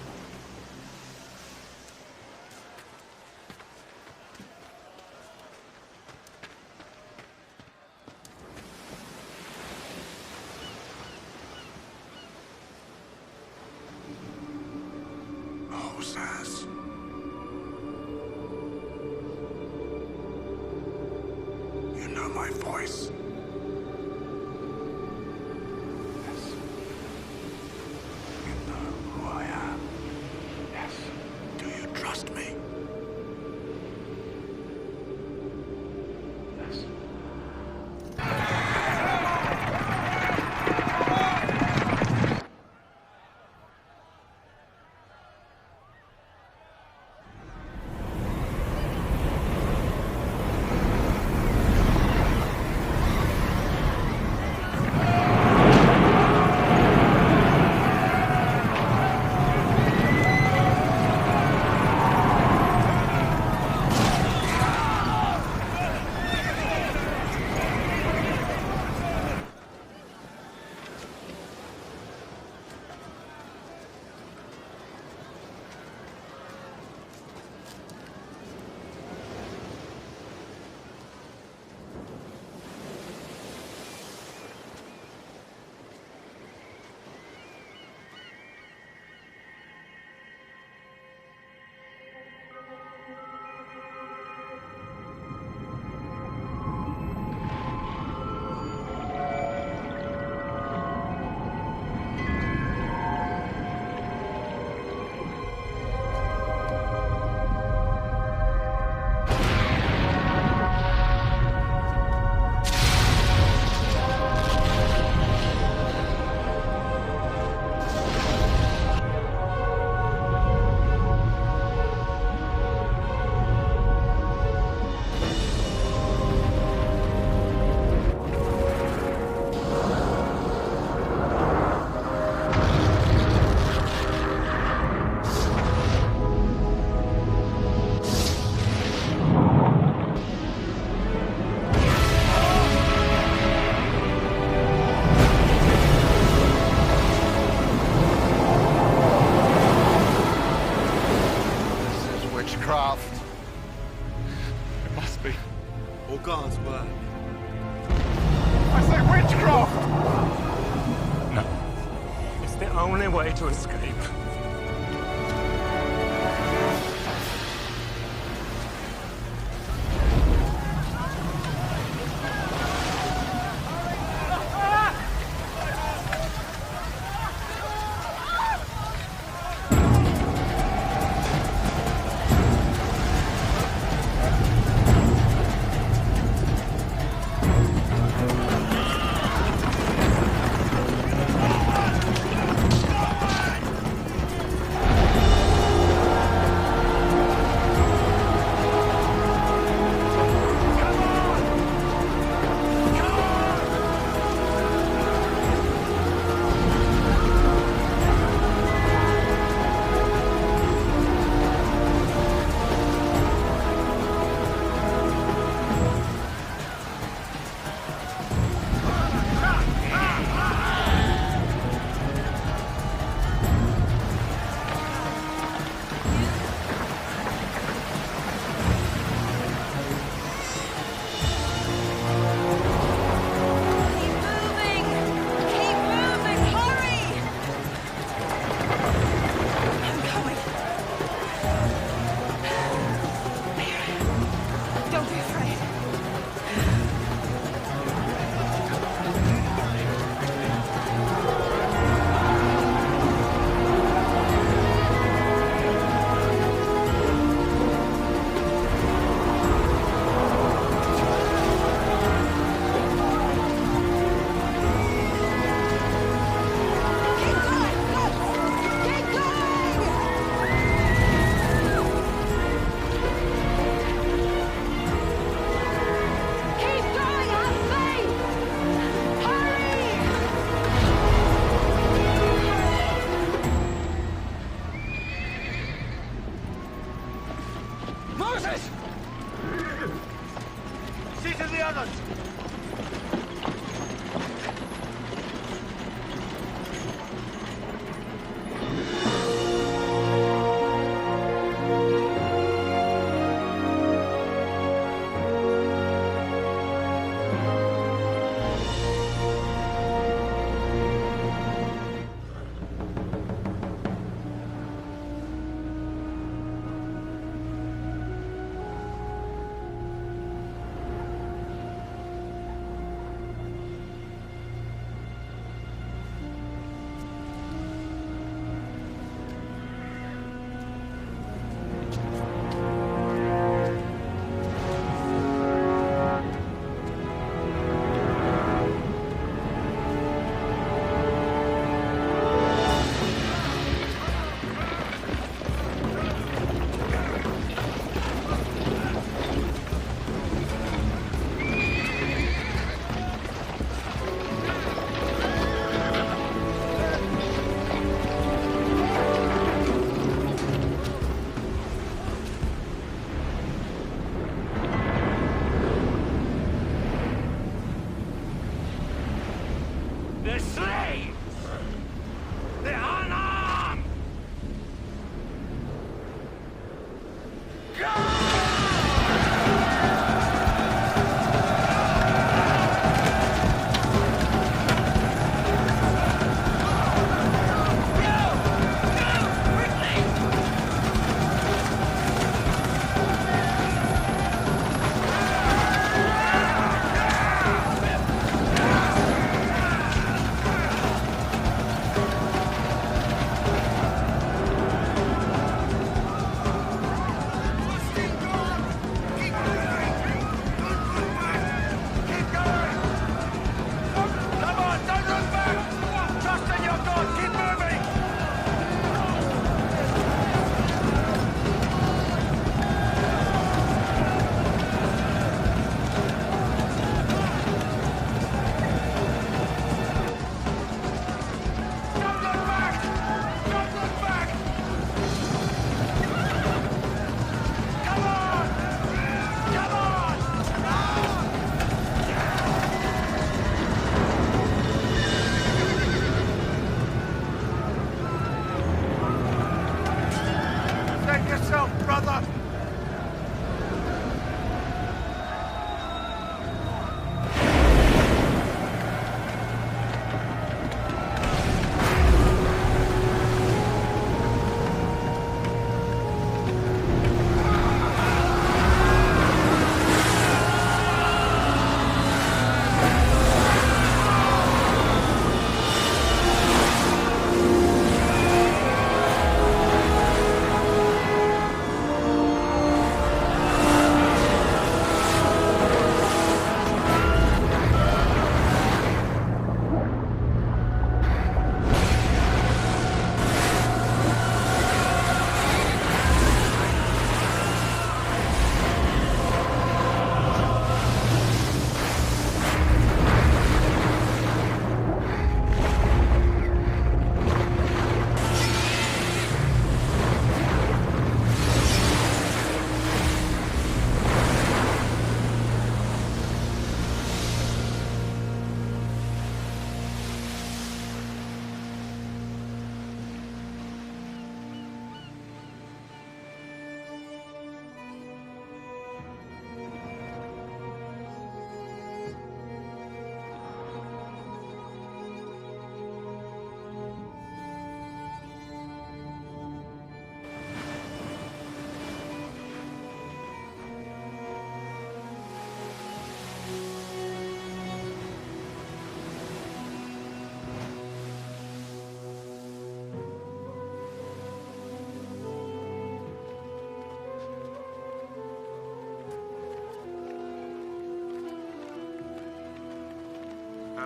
Moses. You know my voice. Yes. You know who I am. Yes. Do you trust me? Yes.
Witchcraft.
It must be.
Or God's work.
I say witchcraft!
No. It's the only way to escape.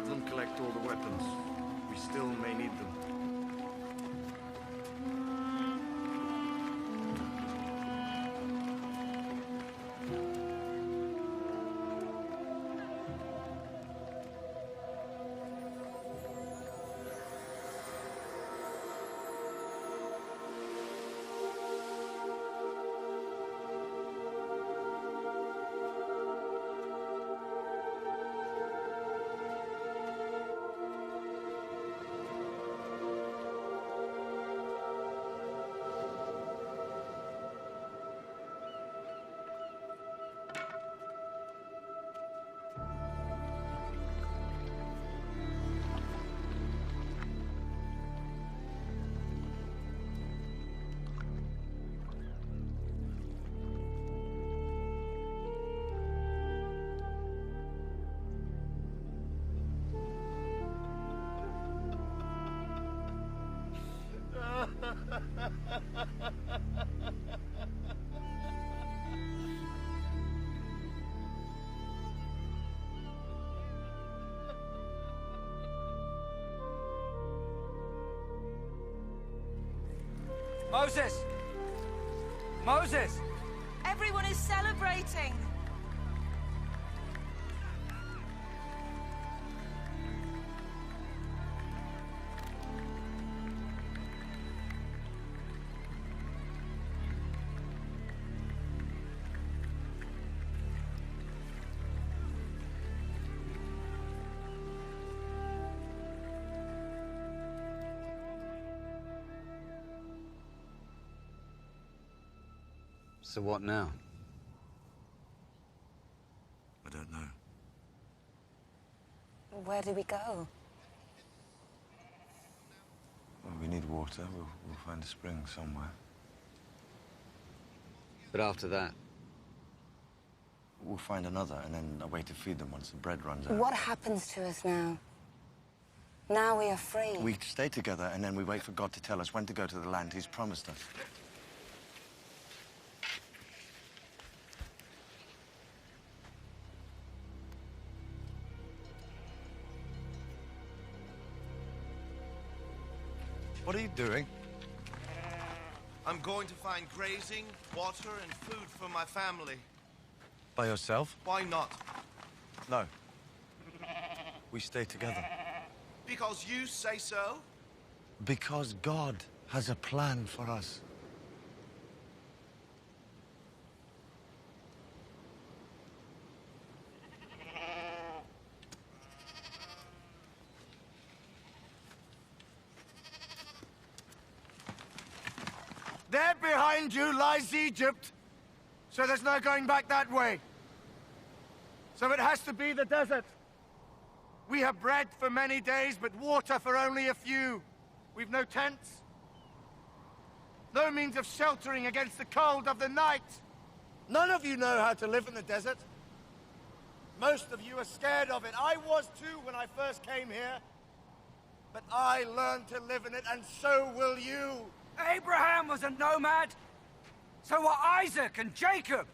Have them collect all the weapons. We still may need them.
Moses! Moses!
Everyone is celebrating.
So what now?
I don't know.
Where do we go?
Well, we need water. We'll find a spring somewhere.
But after that?
We'll find another, and then a way to feed them once the bread runs out.
What happens to us now? Now we are free.
We stay together, and then we wait for God to tell us when to go to the land He's promised us. What are you doing?
I'm going to find grazing, water, and food for my family.
By yourself?
Why not?
No. We stay together.
Because you say so?
Because God has a plan for us.
There behind you lies Egypt. So there's no going back that way. So it has to be the desert. We have bread for many days, but water for only a few. We've no tents. No means of sheltering against the cold of the night. None of you know how to live in the desert. Most of you are scared of it. I was too when I first came here. But I learned to live in it, and so will you.
Abraham was a nomad. So were Isaac and Jacob.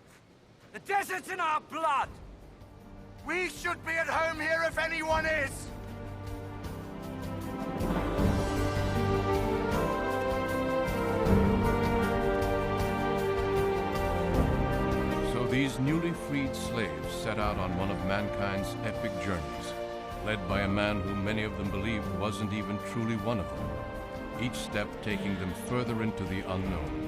The desert's in our blood.
We should be at home here if anyone is.
So these newly freed slaves set out on one of mankind's epic journeys, led by a man whom many of them believed wasn't even truly one of them, each step taking them further into the unknown.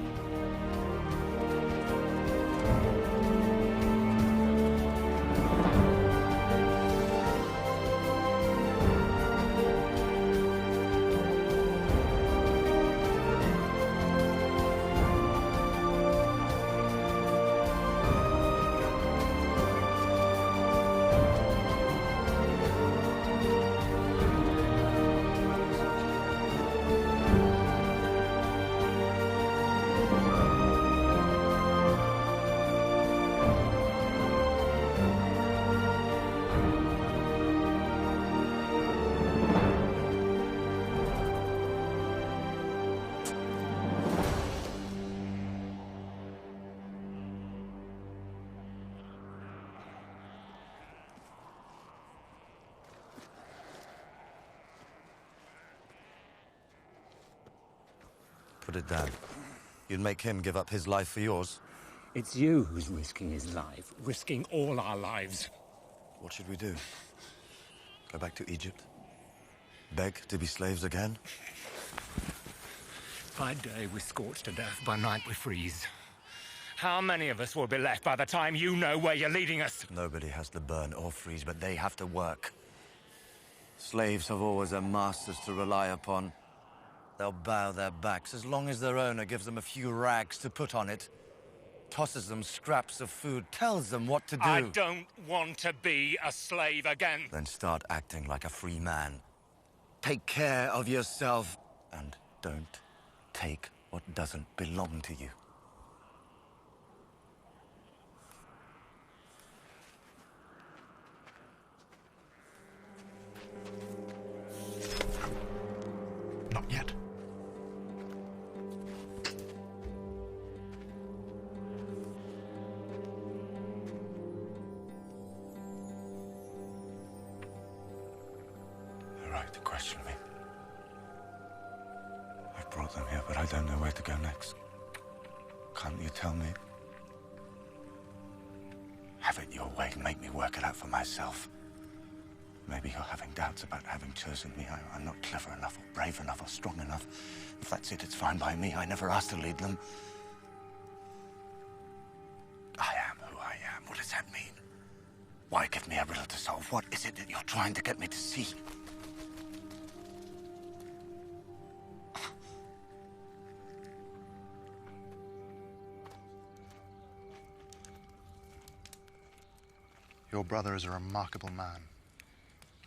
Put it down. You'd make him give up his life for yours?
It's you who's risking his life, risking all our lives.
What should we do? Go back to Egypt? Beg to be slaves again?
By day we're scorched to death, by night we freeze. How many of us will be left by the time you know where you're leading us?
Nobody has to burn or freeze, but they have to work. Slaves have always their masters to rely upon. They'll bow their backs as long as their owner gives them a few rags to put on it, tosses them scraps of food, tells them what to do.
I don't want to be a slave again.
Then start acting like a free man. Take care of yourself, and don't take what doesn't belong to you.
Not yet.
You're right to question me. I've brought them here, but I don't know where to go next. Can't you tell me? Have it your way. Make me work it out for myself. Maybe you're having doubts about having chosen me. I'm not clever enough, or brave enough, or strong enough. If that's it, it's fine by me. I never asked to lead them. I am who I am. What does that mean? Why give me a riddle to solve? What is it that you're trying to get me to see?
Your brother is a remarkable man.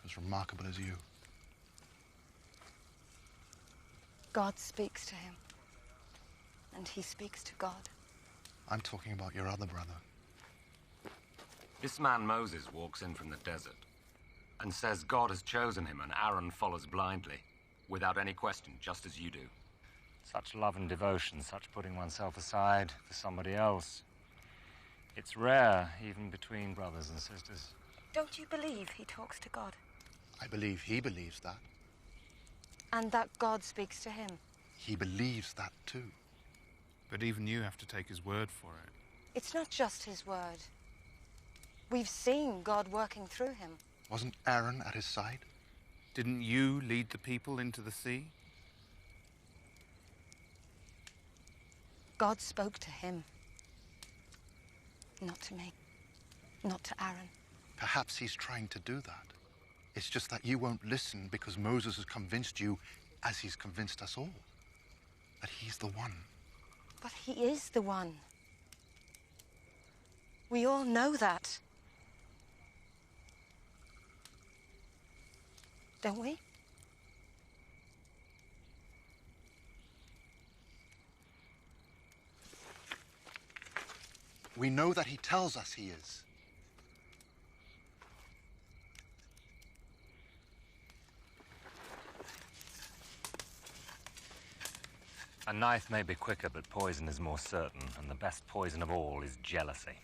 As remarkable as you.
God speaks to him. And he speaks to God.
I'm talking about your other brother.
This man Moses walks in from the desert and says God has chosen him and Aaron follows blindly, without any question, just as you do. Such love and devotion, such putting oneself aside for somebody else. It's rare, even between brothers and sisters.
Don't you believe he talks to God?
I believe he believes that.
And that God speaks to him?
He believes that too.
But even you have to take his word for it.
It's not just his word. We've seen God working through him.
Wasn't Aaron at his side?
Didn't you lead the people into the sea?
God spoke to him. Not to me. Not to Aaron.
Perhaps he's trying to do that. It's just that you won't listen because Moses has convinced you, as he's convinced us all, that he's the one.
But he is the one. We all know that. Don't we?
We know that he tells us he is.
A knife may be quicker, but poison is more certain, and the best poison of all is jealousy.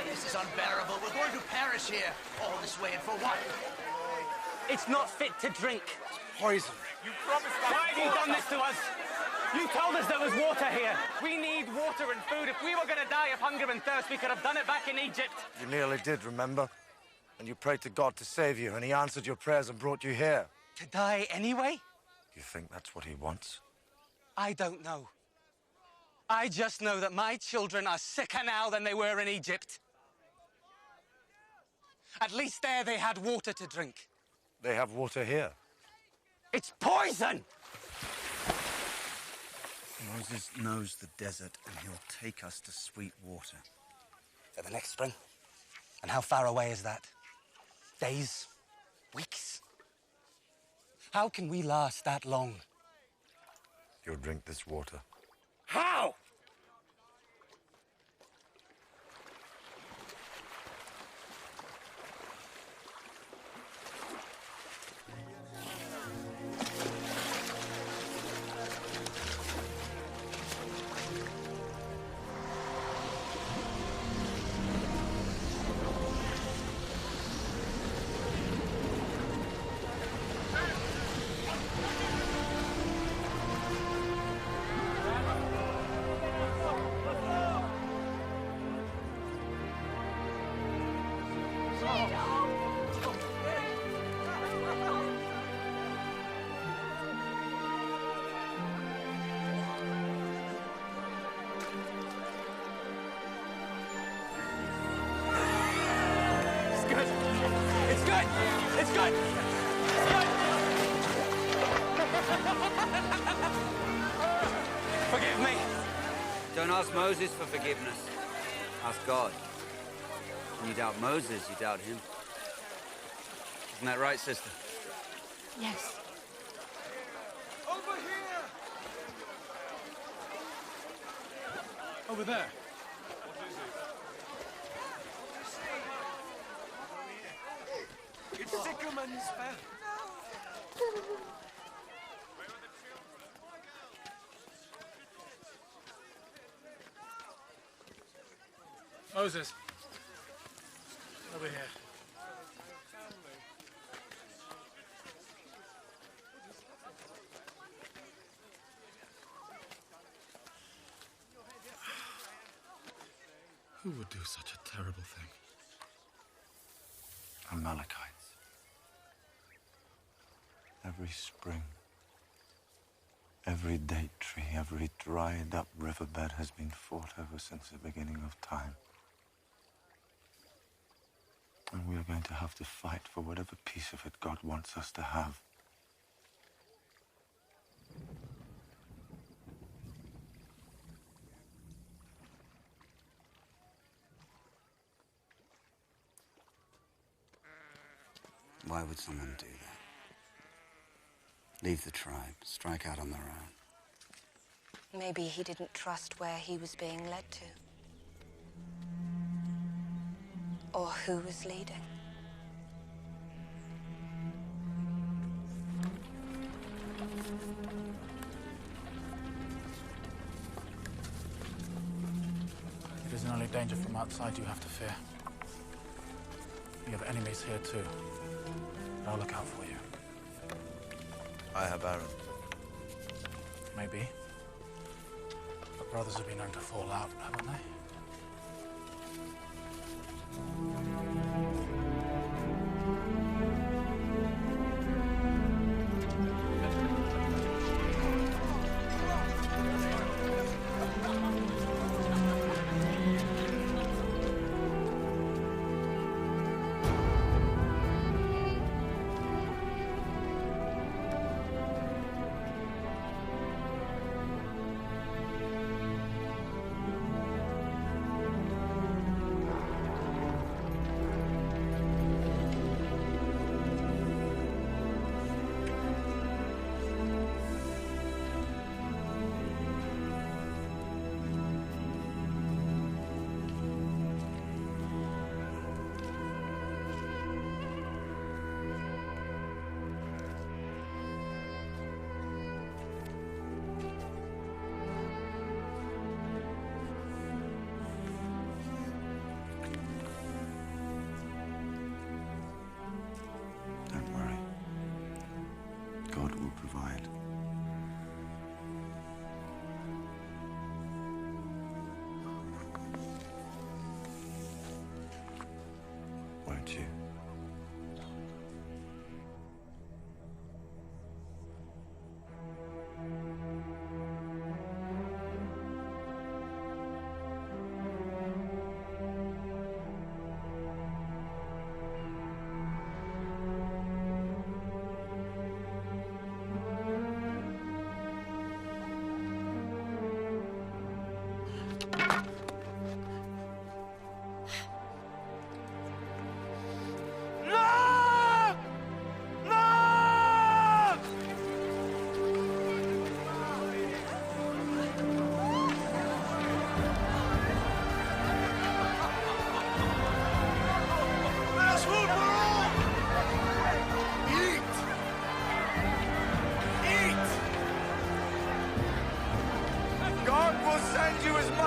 This is unbearable. We're going to perish here. All this way and for what?
It's not fit to drink.
Poison.
You promised us. Why have you done this to us? You told us there was water here. We need water and food. If we were going to die of hunger and thirst, we could have done it back in Egypt.
You nearly did, remember? And you prayed to God to save you, and he answered your prayers and brought you here.
To die anyway?
You think that's what he wants?
I don't know. I just know that my children are sicker now than they were in Egypt. At least there they had water to drink.
They have water here.
It's poison!
Moses knows the desert, and he'll take us to sweet water.
For the next spring? And how far away is that? Days? Weeks? How can we last that long?
You'll drink this water.
How? It's good! Forgive me!
Don't ask Moses for forgiveness. Ask God. When you doubt Moses, you doubt him. Isn't that right, sister?
Yes.
Over here!
Over there.
It's Sycamores fell.
Moses. Over here.
Who would do such a terrible thing?
Amalekites. Every spring, every date tree, every dried up riverbed has been fought over since the beginning of time. And we are going to have to fight for whatever piece of it God wants us to have.
Why would someone do that? Leave the tribe, strike out on their own.
Maybe he didn't trust where he was being led to. Or who was leading.
It isn't only danger from outside you have to fear. You have enemies here too. I'll look out for you.
I have Aaron.
Maybe. But brothers have been known to fall out, haven't they?
Don't worry. God will provide. Won't you?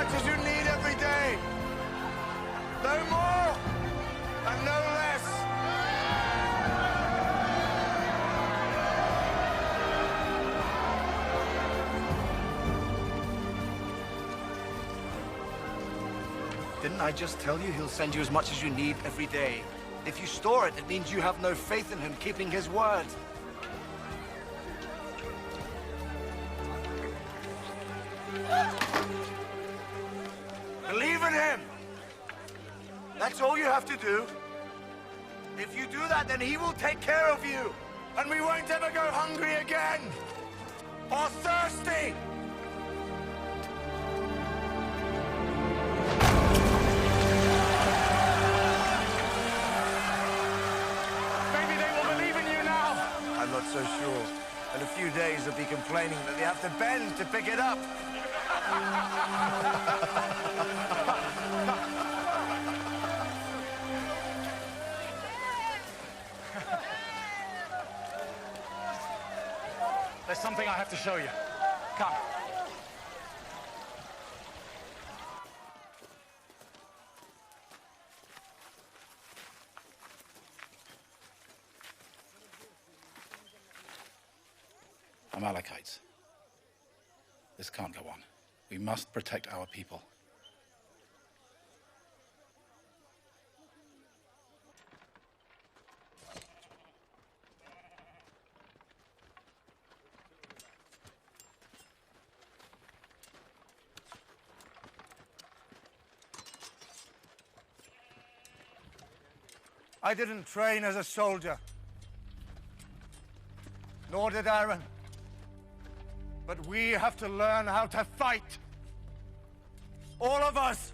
As you need every day. No more and no less.
Didn't I just tell you he'll send you as much as you need every day? If you store it, it means you have no faith in him keeping his word. Believe in him. That's all you have to do. If you do that, then he will take care of you.
And we won't ever go hungry again. Or thirsty. Maybe they will believe in you now.
I'm not so sure. In a few days, they'll be complaining that they have to bend to pick it up.
There's something I have to show you. Come. Amalekites. This can't go on. We must protect our people.
I didn't train as a soldier. Nor did Aaron. But we have to learn how to fight. All of us.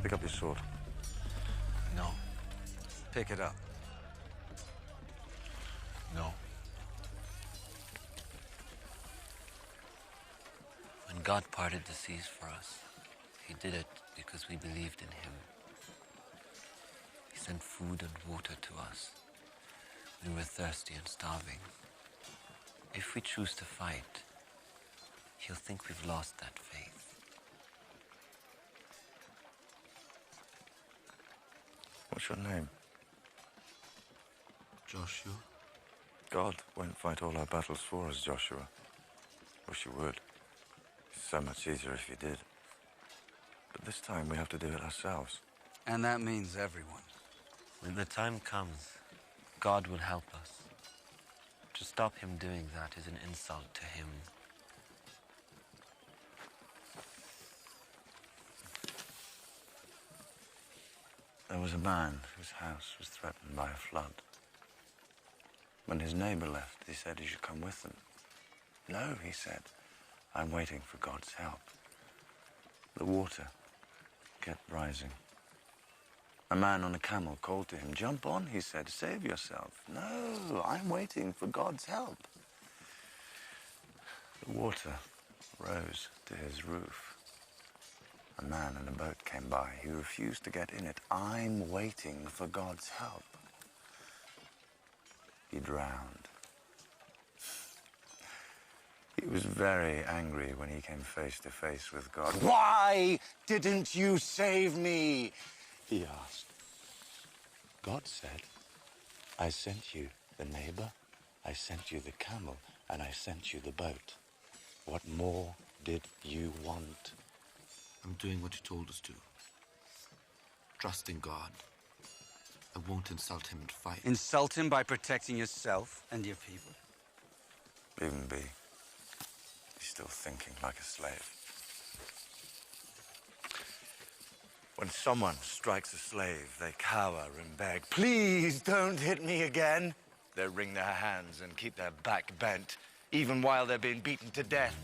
Pick up your sword.
No. Pick it up.
No.
When God parted the seas for us, he did it because we believed in him. He sent food and water to us. We were thirsty and starving. If we choose to fight, he'll think we've lost that faith.
What's your name?
Joshua.
God won't fight all our battles for us, Joshua. Wish he would. It's so much easier if he did. But this time we have to do it ourselves.
And that means everyone.
When the time comes, God will help us. To stop him doing that is an insult to him.
There was a man whose house was threatened by a flood. When his neighbor left, he said he should come with them. No, he said, I'm waiting for God's help. The water kept rising. A man on a camel called to him. Jump on, he said, save yourself. No, I'm waiting for God's help. The water rose to his roof. A man in a boat came by. He refused to get in it. I'm waiting for God's help. He drowned. He was very angry when he came face to face with God. Why didn't you save me? He asked. God said, I sent you the neighbor, I sent you the camel, and I sent you the boat. What more did you want?
I'm doing what you told us to. Trusting God. I won't insult him and fight.
Insult him by protecting yourself and your people.
Leave him be. He's still thinking like a slave. When someone strikes a slave, they cower and beg, please don't hit me again. They wring their hands and keep their back bent, even while they're being beaten to death.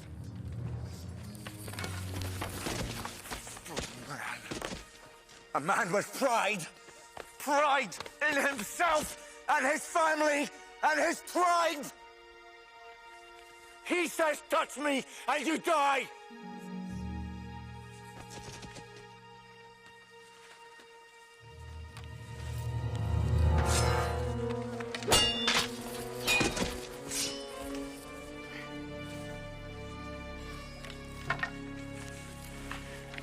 A man with pride. Pride in himself and his family and his tribe. He says, touch me and you die.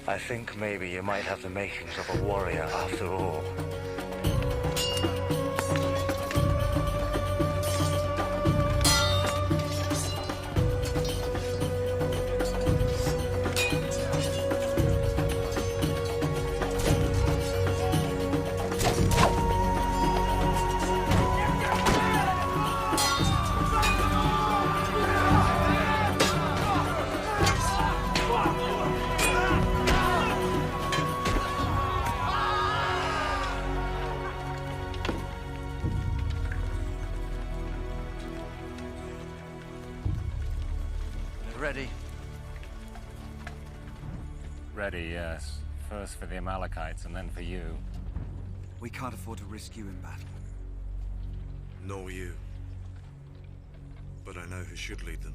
I think maybe you might have the makings of a warrior after all.
Ready.
Ready, yes. First for the Amalekites and then for you.
We can't afford to risk you in battle.
Nor you. But I know who should lead them.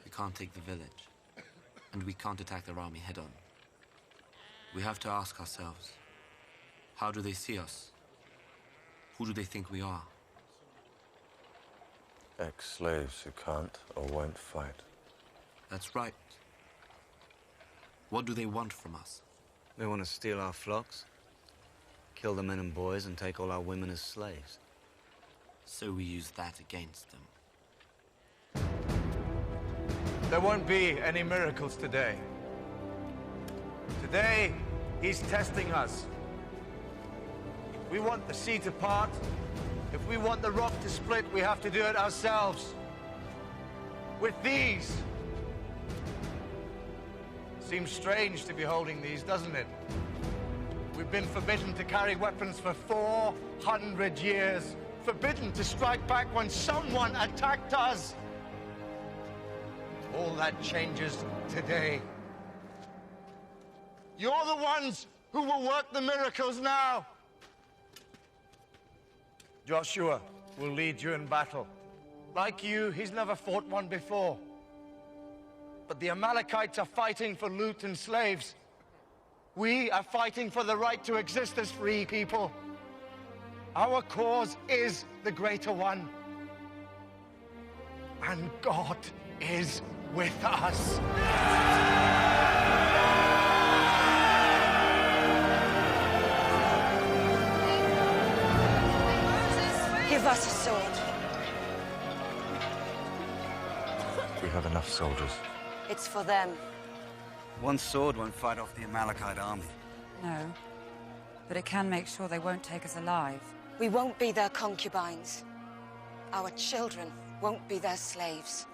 We can't take the village, and we can't attack their army head-on. We have to ask ourselves, how do they see us? Who do they think we are?
Ex-slaves who can't or won't fight.
That's right. What do they want from us?
They want to steal our flocks, kill the men and boys, and take all our women as slaves.
So we use that against them.
There won't be any miracles today. Today, he's testing us. If we want the sea to part, if we want the rock to split, we have to do it ourselves. With these. Seems strange to be holding these, doesn't it? We've been forbidden to carry weapons for 400 years. Forbidden to strike back when someone attacked us. All that changes today. You're the ones who will work the miracles now. Joshua will lead you in battle. Like you, he's never fought one before. But the Amalekites are fighting for loot and slaves. We are fighting for the right to exist as free people. Our cause is the greater one. And God is with us.
Give us a sword.
We have enough soldiers.
It's for them.
One sword won't fight off the Amalekite army.
No, but it can make sure they won't take us alive.
We won't be their concubines. Our children won't be their slaves.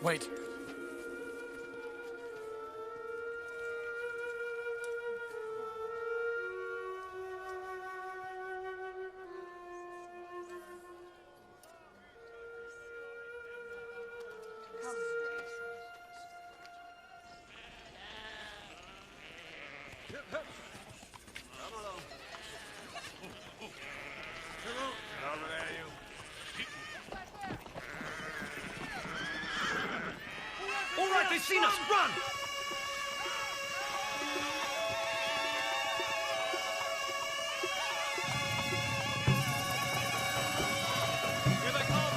Wait.
All right, they've seen us! Run! Here they come!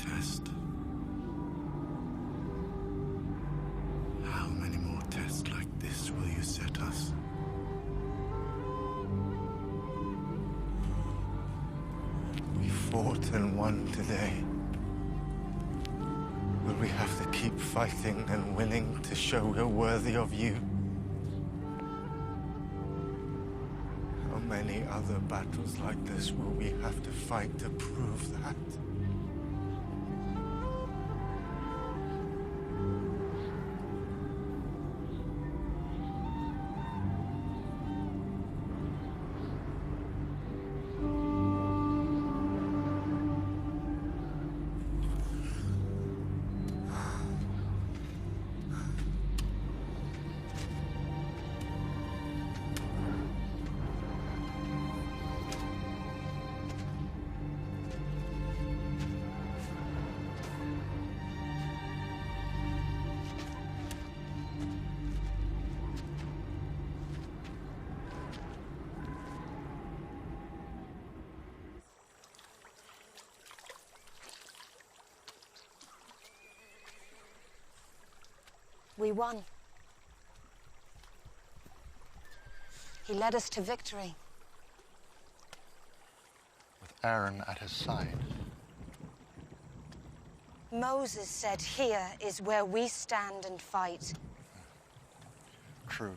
test. How many more tests like this will you set us?
We fought and won today. Will we have to keep fighting and winning to show we're worthy of you? How many other battles like this will we have to fight to prove that?
We won. He led us to victory.
With Aaron at his side.
Moses said, "Here is where we stand and fight."
True.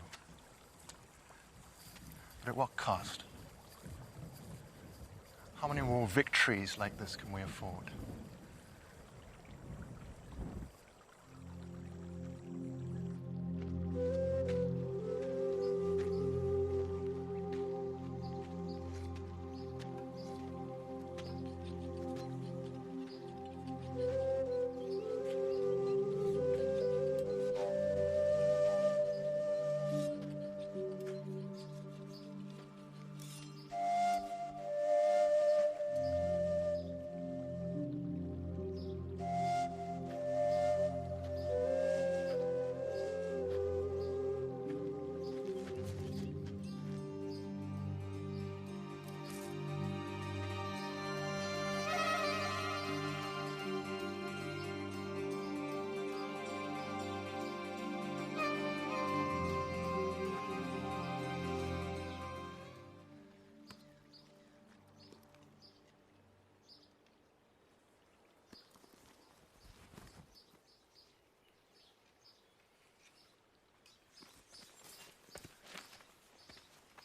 But at what cost? How many more victories like this can we afford?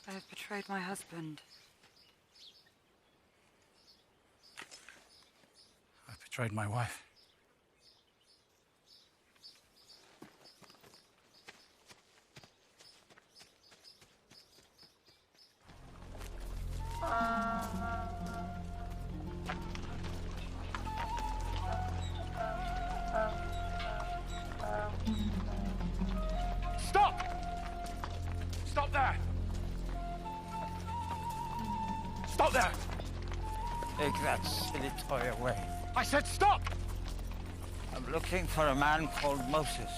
I have betrayed my husband.
I've betrayed my wife.
Stop! Stop there! Stop there!
Take that silly toy away.
I said stop!
I'm looking for a man called Moses.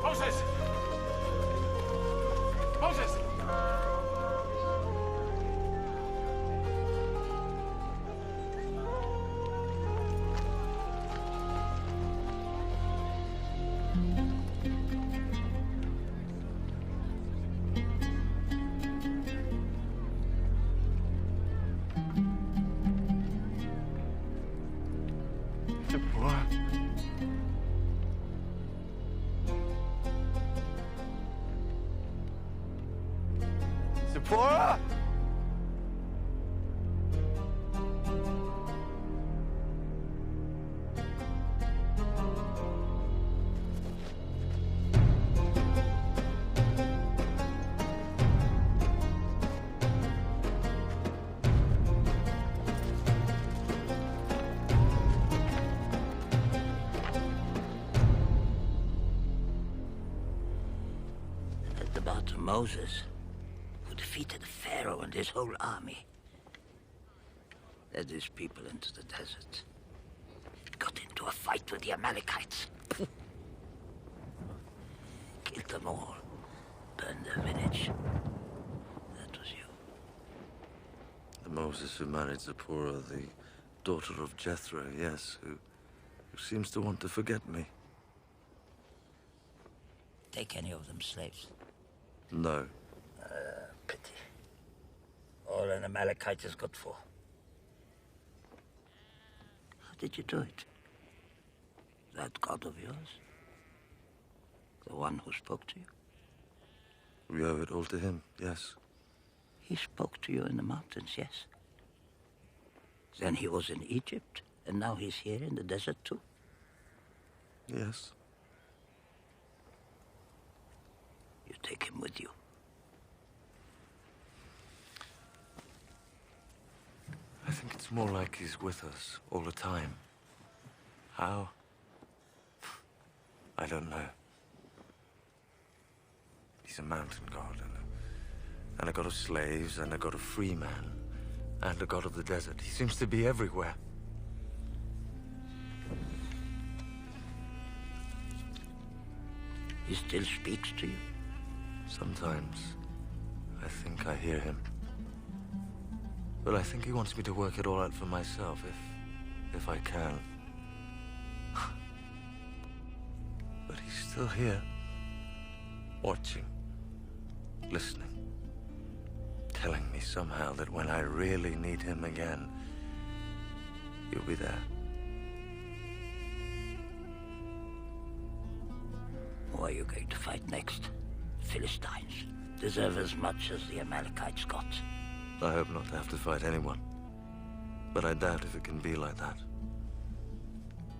Moses! Moses!
Deborah. Zipporah!
At the bottom, Moses, who defeated Pharaoh and his whole army. led his people into the desert. Got into a fight with the Amalekites. Killed them all. Burned their village. That was you.
The Moses who married Zipporah, the daughter of Jethro, yes, who seems to want to forget me.
Take any of them slaves?
No.
Pity. All an Amalekite is good for. How did you do it? That God of yours? The one who spoke to you?
We owe it all to him, yes.
He spoke to you in the mountains, yes. Then he was in Egypt, and now he's here in the desert too.
Yes.
You take him with you.
I think it's more like he's with us all the time. How? I don't know. He's a mountain god, and a god of slaves, and a god of free man, and a god of the desert. He seems to be everywhere.
He still speaks to you?
Sometimes I think I hear him. But I think he wants me to work it all out for myself, if I can. But he's still here, watching, listening, telling me somehow that when I really need him again, he'll be there.
Who are you going to fight next? Philistines deserve as much as the Amalekites got.
I hope not to have to fight anyone. But I doubt if it can be like that.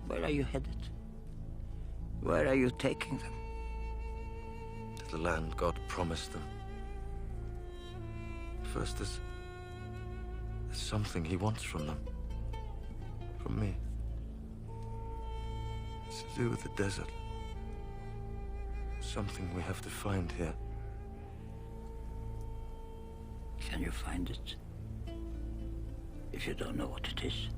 Where are you headed? Where are you taking them?
To the land God promised them. First, there's something he wants from them. From me. It's to do with the desert. Something we have to find here.
Can you find it? If you don't know what it is.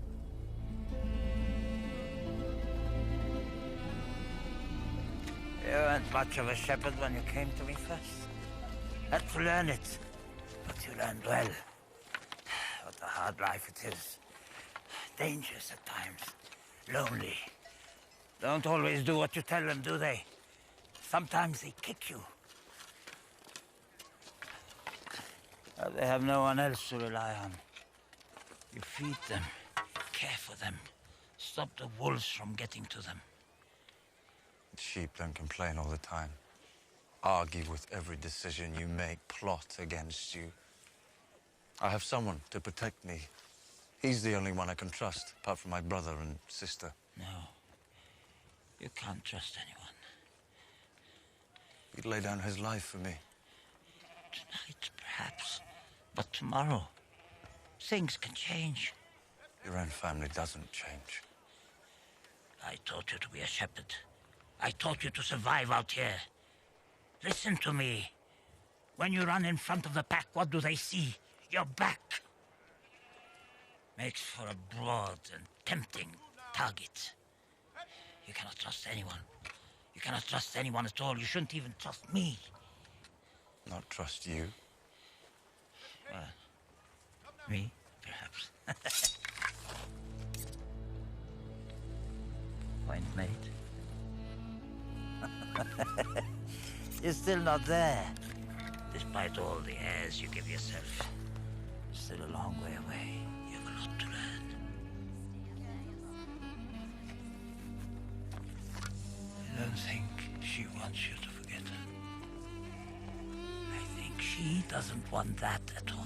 You weren't much of a shepherd when you came to me first. Had to learn it. But you learned well. What a hard life it is. Dangerous at times. Lonely. Don't always do what you tell them, do they? Sometimes they kick you. They have no one else to rely on. You feed them, care for them, stop the wolves from getting to them.
Sheep don't complain all the time. Argue with every decision you make, plot against you. I have someone to protect me. He's the only one I can trust, apart from my brother and sister.
No, you can't trust anyone.
He'd lay down his life for me.
Tonight, perhaps. But tomorrow, things can change.
Your own family doesn't change.
I taught you to be a shepherd. I taught you to survive out here. Listen to me. When you run in front of the pack, what do they see? Your back. Makes for a broad and tempting target. You cannot trust anyone. You cannot trust anyone at all. You shouldn't even trust me.
Not trust you?
Well, me, perhaps. Point made. You're still not there. Despite all the airs you give yourself. Still a long way away. You have a lot to learn. I don't think she wants you to forget her. I think she doesn't want that at all.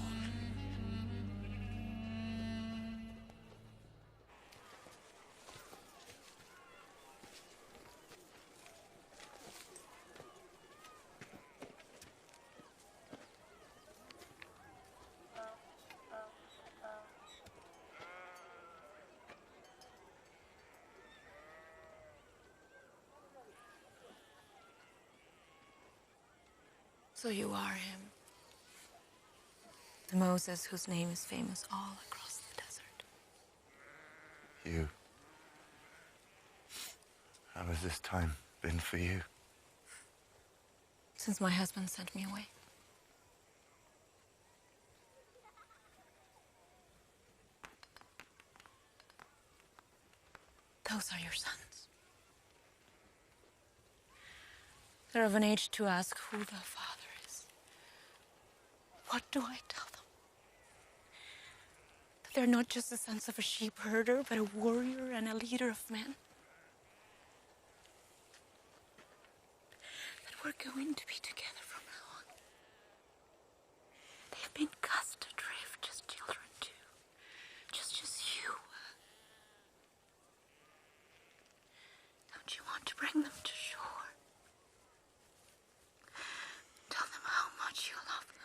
So you are him. The Moses whose name is famous all across the desert.
You. How has this time been for you?
Since my husband sent me away. Those are your sons. They're of an age to ask who their father is. What do I tell them? That they're not just the sons of a sheep herder, but a warrior and a leader of men. That we're going to be together from now on. They have been cast adrift, just children too. Just you. Don't you want to bring them to shore? Tell them how much you love them.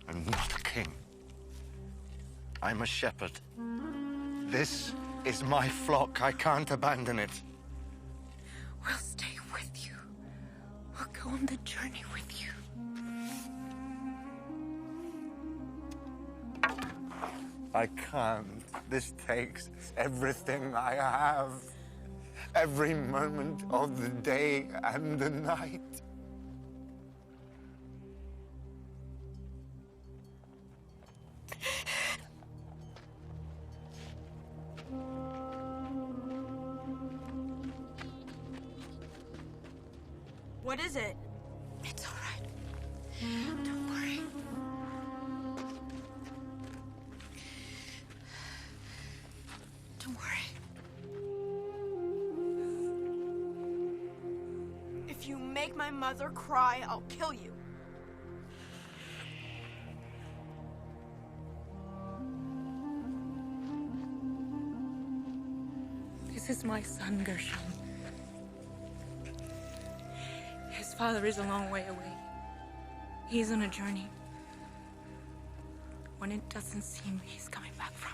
I'm not a king. I'm a shepherd. This is my flock. I can't abandon it.
We'll stay with you. We'll go on the journey with you.
I can't. This takes everything I have. Every moment of the day and the night.
What is it? It's all right. Don't worry. Don't worry.
If you make my mother cry, I'll kill you.
This is my son, Gershom. His father is a long way away. He's on a journey. When it doesn't seem he's coming back from.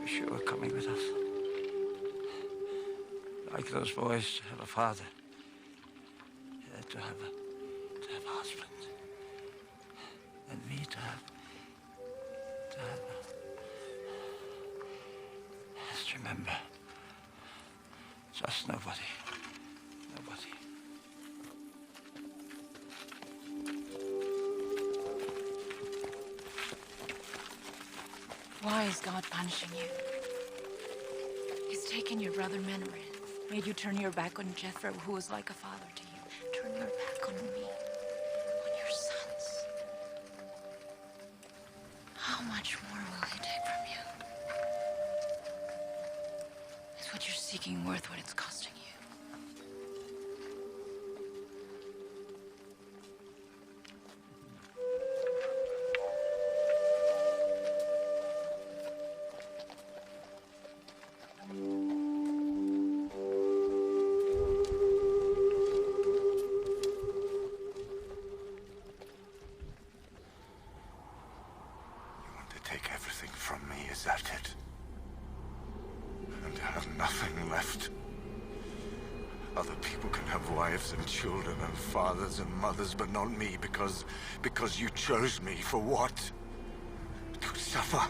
Wish you were coming with us. Like those boys to have a father. Yeah, to have a husband. And me to have Just remember. Just nobody. Nobody.
Why is God punishing you? He's taken your brother Menore, made you turn your back on Jethro, who was like a father to you. Turn your back on me, on your sons. How much more will he take from you? Is what you're seeking worth what it's costing you?
Take everything from me, is that it? And to have nothing left? Other people can have wives and children and fathers and mothers, but not me, because you chose me for what? To suffer?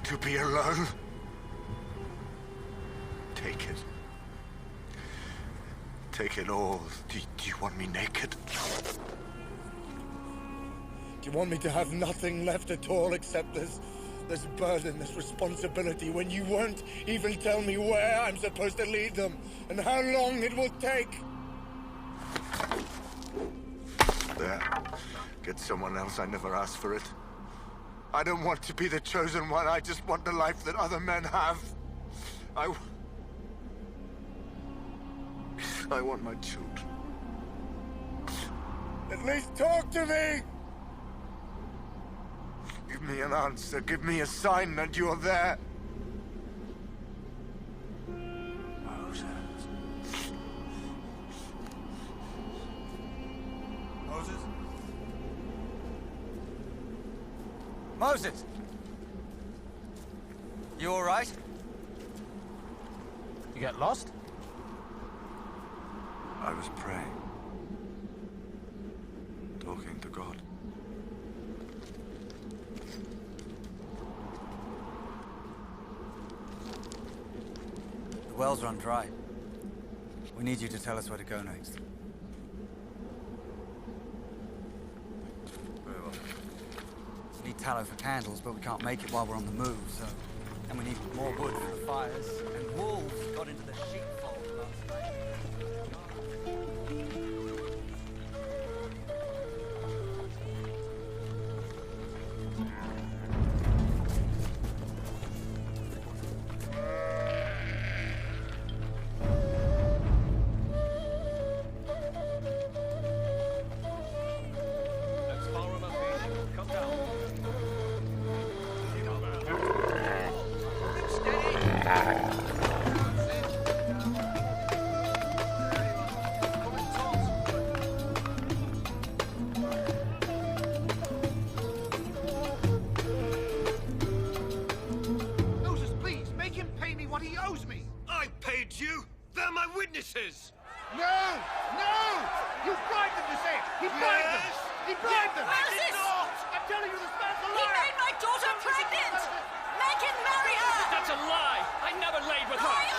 To be alone? Take it. Take it all. Do you want me naked?
Do you want me to have nothing left at all except this burden, this responsibility, when you won't even tell me where I'm supposed to lead them and how long it will take?
There. Get someone else. I never asked for it. I don't want to be the chosen one. I just want the life that other men have. I want my children. At least talk to me! Give me an answer. Give me a sign that you're there.
Moses.
Moses? Moses! You all right?
You get lost?
I was praying. Talking to God.
The well's run dry. We need you to tell us where to go next.
Very well.
We need tallow for candles, but we can't make it while we're on the move, so... And we need more wood for the fires. And wolves got into the sheepfold last night.
Moses, please, make him pay me what he owes me. I paid you. They're my witnesses.
No! No! You bribed them to say it! He bribed them! He bribed them!
Moses!
I'm telling you, this man's a
He
liar!
made my daughter pregnant! Make him marry her!
That's a lie! I never laid with her!
He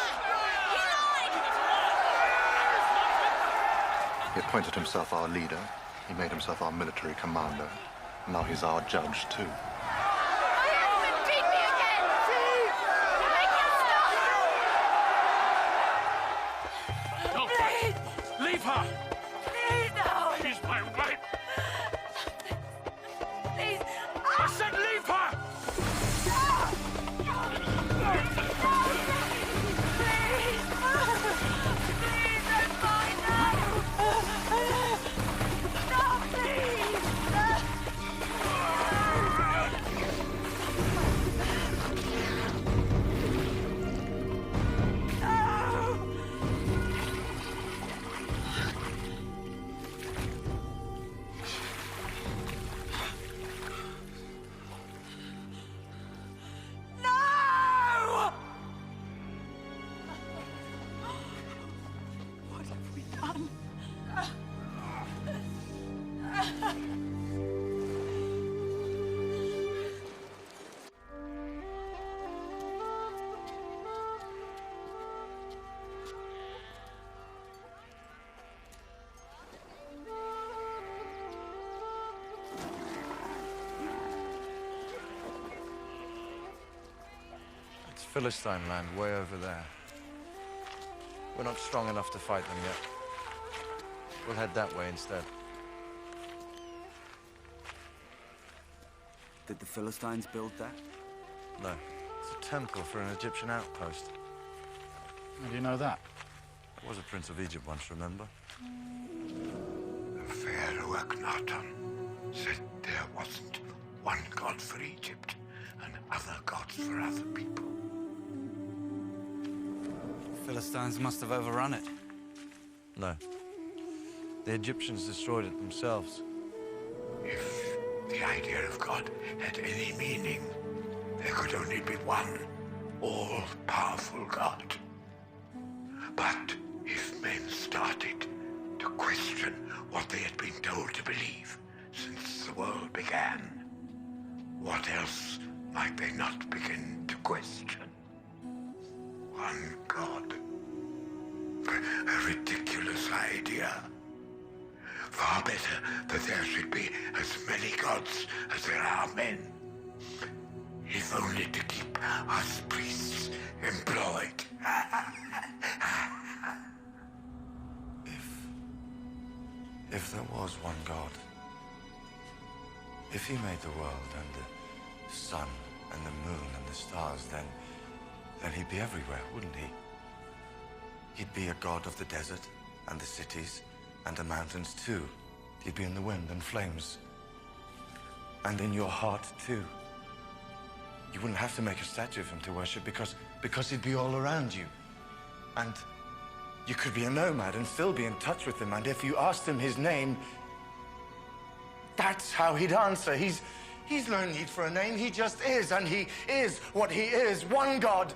lied!
He appointed himself our leader. He made himself our military commander. Now he's our judge, too.
My husband beat me again! Make him stop!
No!
Please!
Leave her!
Please, no!
She's my wife!
Please!
I said leave her!
Please, I'm fine now! Stop, please! No! What have we done?
It's Philistine land way over there. We're not strong enough to fight them yet. We'll head that way instead.
Did the Philistines build that?
No. It's a temple for an Egyptian outpost.
How do you know that?
I was a prince of Egypt once, remember?
The Pharaoh Akhenaten said there wasn't one god for Egypt and other gods for other people.
Philistines must have overrun it.
No. The Egyptians destroyed it themselves.
If the idea of God had any meaning, there could only be one all-powerful God. But if men started to question what they had been told to believe since the world began, what else might they not begin to question? One God. A ridiculous idea. Far better that there should be as many gods as there are men. If only to keep us priests employed.
If there was one God, if he made the world and the sun and the moon and the stars, then he'd be everywhere, wouldn't he? He'd be a god of the desert and the cities and the mountains too. He'd be in the wind and flames. And in your heart, too. You wouldn't have to make a statue of him to worship because he'd be all around you. And you could be a nomad and still be in touch with him. And if you asked him his name, that's how he'd answer. He's no need for a name. He just is. And he is what he is. One God.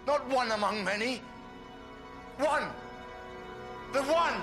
Not one among many. One. The one.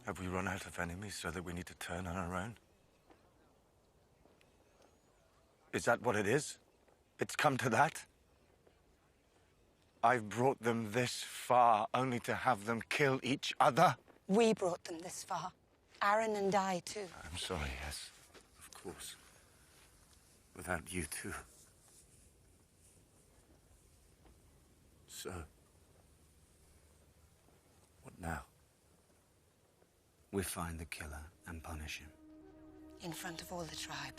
Have we run out of enemies so that we need to turn on our own? Is that what it is? It's come to that? I've brought them this far only to have them kill each other?
We brought them this far. Aaron and I, too.
I'm sorry, yes. Of course. Without you, too. So... what now?
We find the killer and punish him.
In front of all the tribe.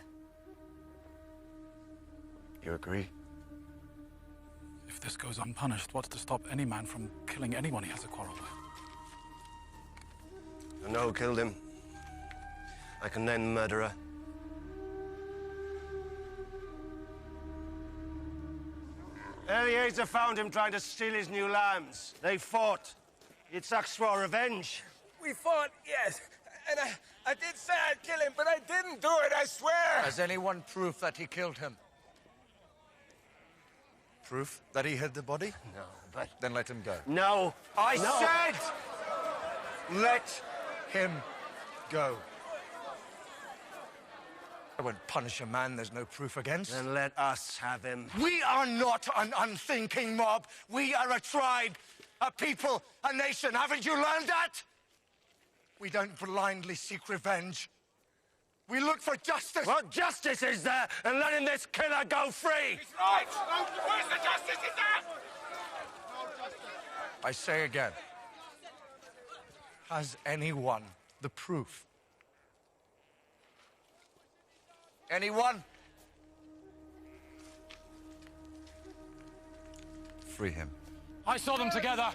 You agree?
If this goes unpunished, what's to stop any man from killing anyone he has a quarrel with?
I know who killed him. I can name the murderer. Eliezer found him trying to steal his new lambs. They fought. Yitzhak swore revenge.
We fought, yes. And I did say I'd kill him, but I didn't do it, I swear!
Has anyone proof that he killed him? Proof that he hid the body?
No, but...
Then let him go.
No!
I
No.
said! Let him go. I won't punish a man there's no proof against.
Then let us have him.
We are not an unthinking mob. We are a tribe, a people, a nation. Haven't you learned that? We don't blindly seek revenge. We look for justice.
What justice is there in letting this killer go free?
He's right! Where's the justice in that?
I say again. Has anyone the proof? Anyone? Free him.
I saw them together.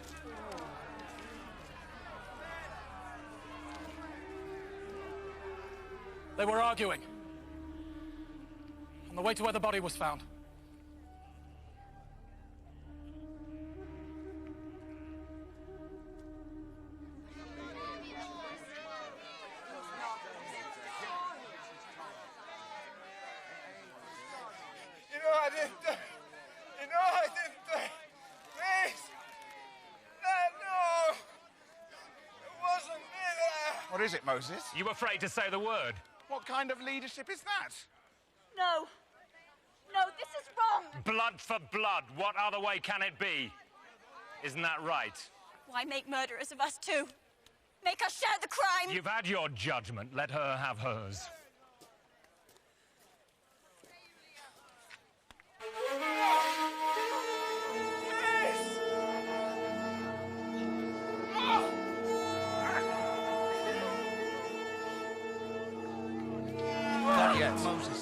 They were arguing. On the way to where the body was found.
You know I didn't do it. You know I didn't do it. Please. No. It wasn't me.
What is it, Moses? You afraid to say the word?
What kind of leadership is that?
No. No, this is wrong.
Blood for blood. What other way can it be? Isn't that right?
Why make murderers of us too? Make us share the crime.
You've had your judgment. Let her have hers.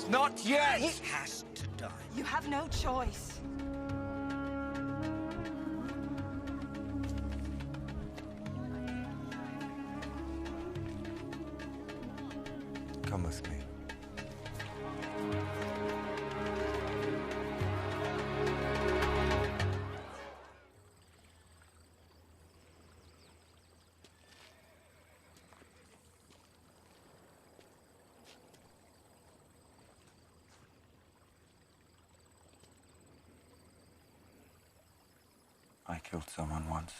Not yet!
He has to die. You have no choice.
Come with me. I killed someone once.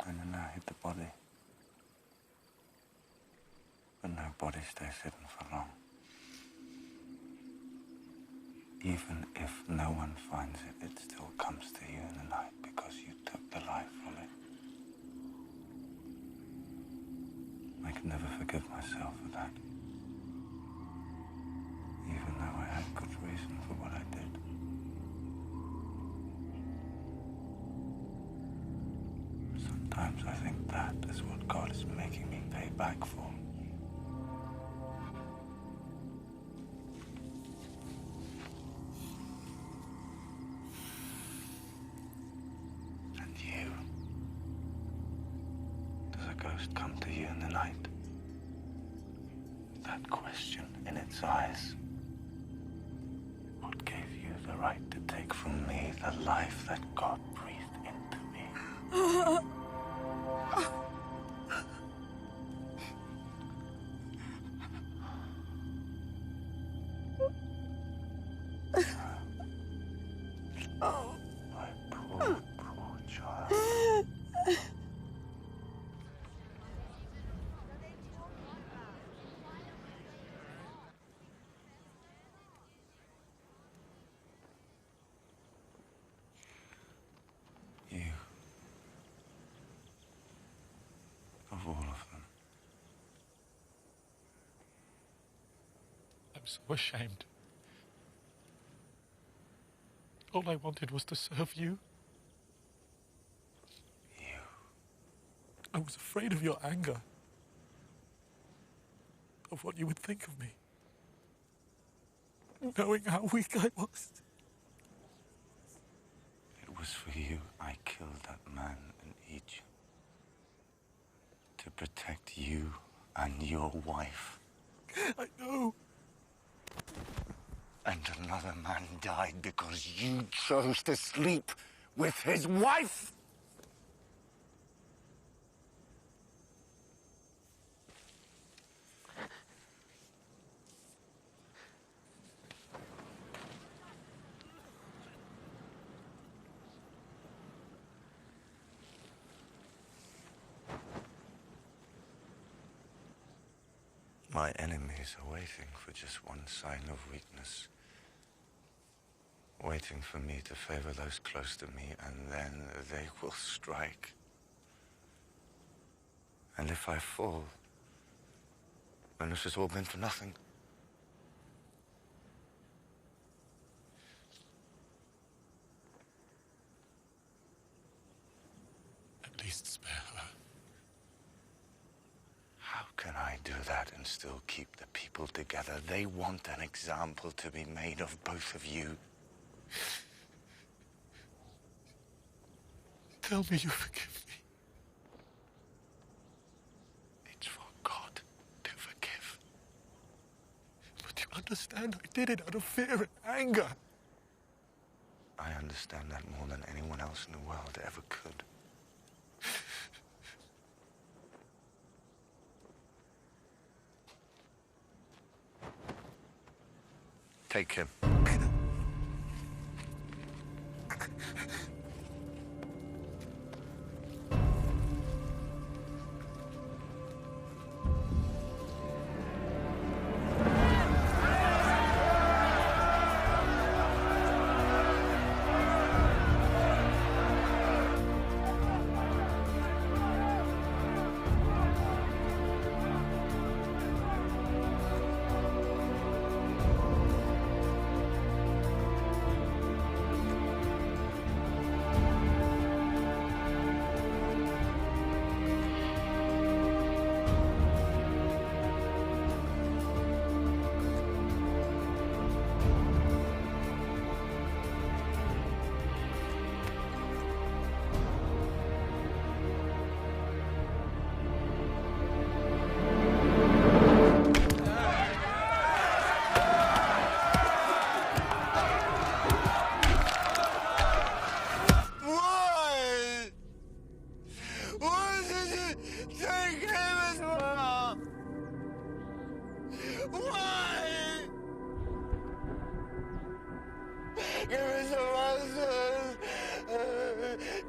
And then I hid the body. But no body stays hidden for long. Even if no one finds it, it still comes to you in the night because you took the life from it. I can never forgive myself for that. Even though I had good reason for what I did. Sometimes I think that is what God is making me pay back for. And you? Does a ghost come to you in the night? That question in its eyes. What gave you the right to take from me the life that God breathed into me?
Oh.
My poor child. You. Of all of them.
I'm so ashamed. All I wanted was to serve you.
You.
I was afraid of your anger. Of what you would think of me. Knowing how weak I was.
It was for you I killed that man in Egypt. To protect you and your wife.
I know.
And another man died because you chose to sleep with his wife. My enemies are waiting for just one sign of weakness. Waiting for me to favor those close to me, and then they will strike. And if I fall, then this has all been for nothing.
At least spare her.
How can I do that and still keep the people together? They want an example to be made of both of you.
Tell me you forgive me.
It's for God to forgive.
But you understand I did it out of fear and anger.
I understand that more than anyone else in the world ever could. Take him.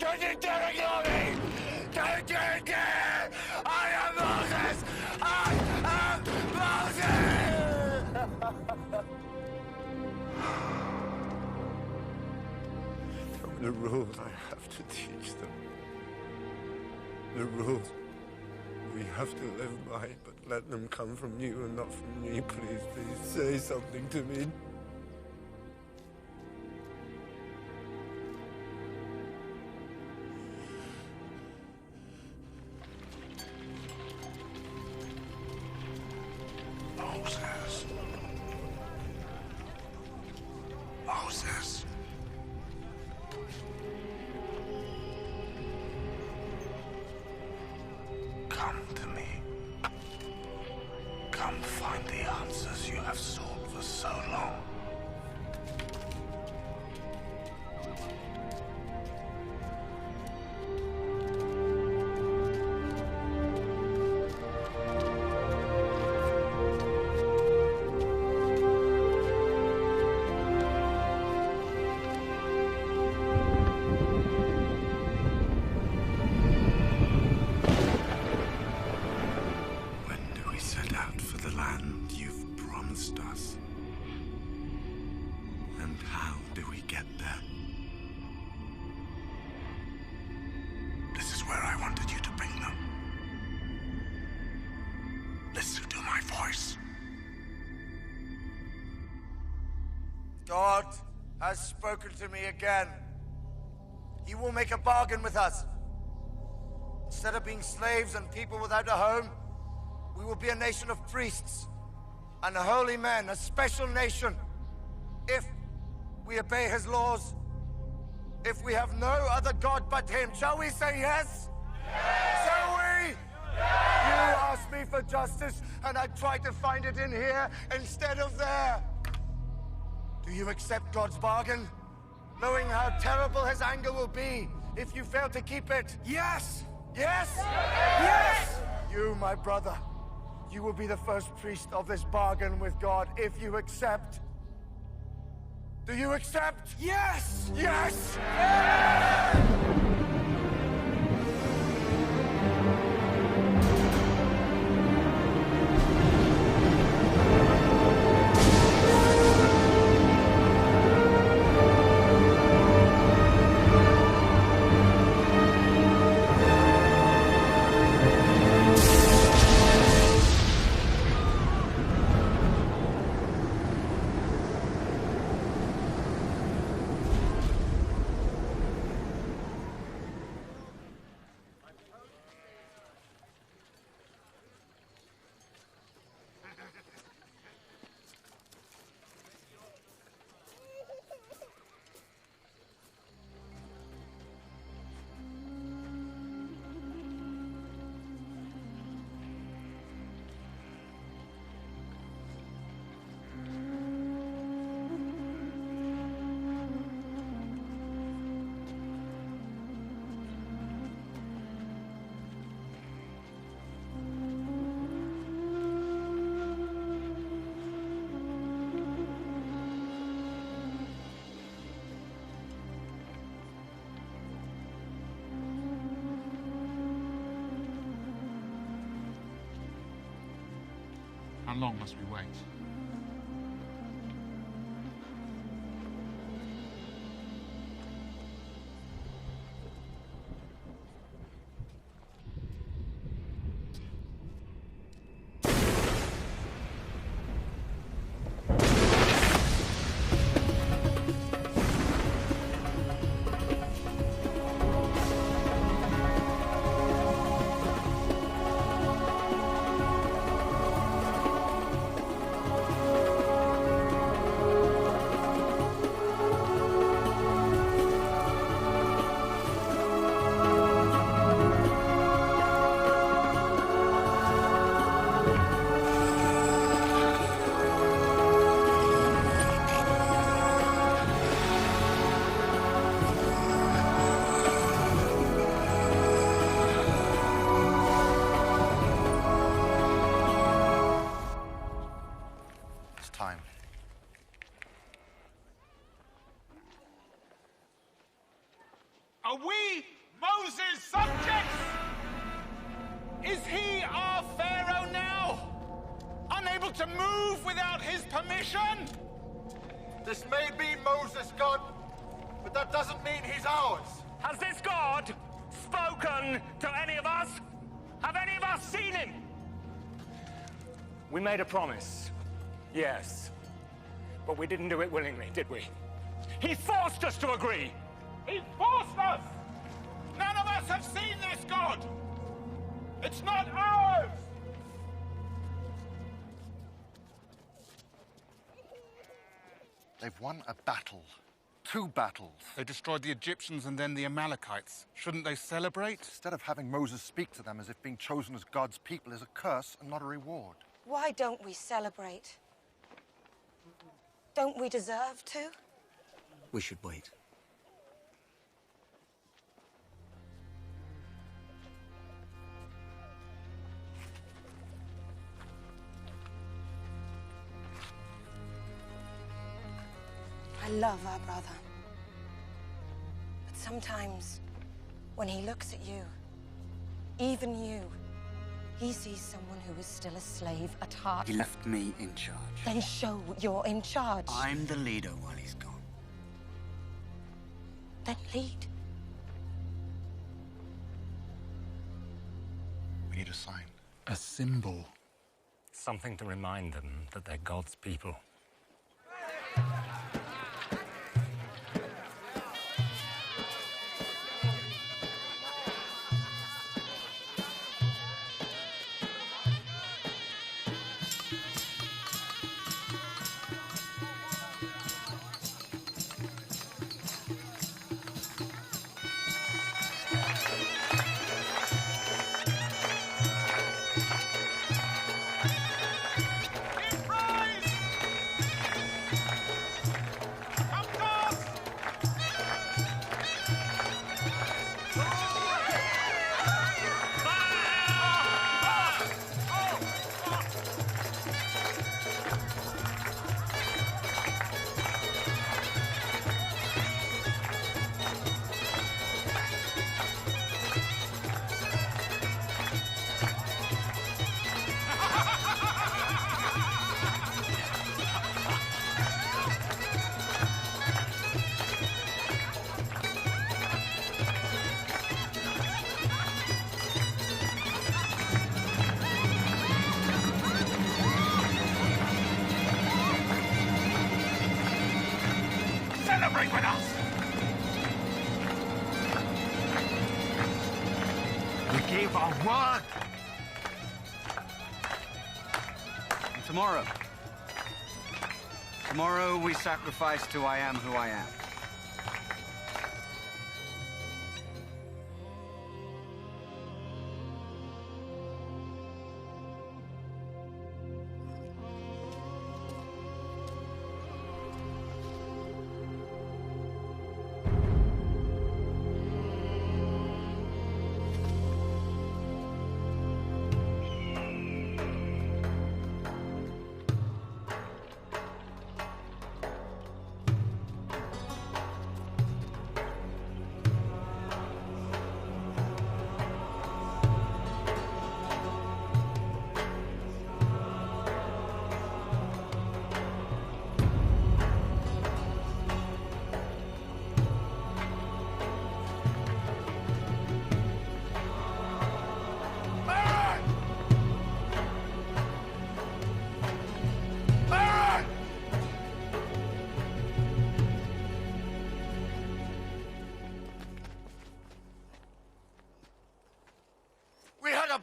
Don't you dare ignore me! Don't you dare! I am Moses! I am Moses!
The rules I have to teach them. The rules we have to live by, but let them come from you and not from me. Please, please say something to me.
Moses. Moses. Come to me. Come find the answers you have sought for so long. Set out for the land you've promised us. And how do we get there? This is where I wanted you to bring them. Listen to my voice.
God has spoken to me again. He will make a bargain with us. Instead of being slaves and people without a home, we will be a nation of priests and holy men, a special nation. If we obey his laws, if we have no other God but him, shall we say yes? Yes! Shall we? Yes! You asked me for justice, and I tried to find it in here instead of there. Do you accept God's bargain, knowing how terrible his anger will be if you fail to keep it? Yes! Yes? Yes! You, my brother, you will be the first priest of this bargain with God if you accept. Do you accept? Yes! Yes!
How long must we wait?
Are we Moses' subjects? Is he our pharaoh now? Unable to move without his permission?
This may be Moses' God, but that doesn't mean he's ours.
Has this God spoken to any of us? Have any of us seen him? We made a promise, yes. But we didn't do it willingly, did we? He forced us to agree.
He forced us! None of us have seen this God! It's not ours!
They've won a battle. 2 battles.
They destroyed the Egyptians and then the Amalekites. Shouldn't they celebrate?
Instead of having Moses speak to them as if being chosen as God's people is a curse and not a reward.
Why don't we celebrate? Don't we deserve to?
We should wait.
I love our brother. But sometimes, when he looks at you, even you, he sees someone who is still a slave at heart.
He left me in charge.
Then show you're in charge.
I'm the leader while he's gone.
Then lead.
We need a sign.
A symbol.
Something to remind them that they're God's people.
Celebrate with us!
We gave our word!
And tomorrow we sacrifice to I am who I am.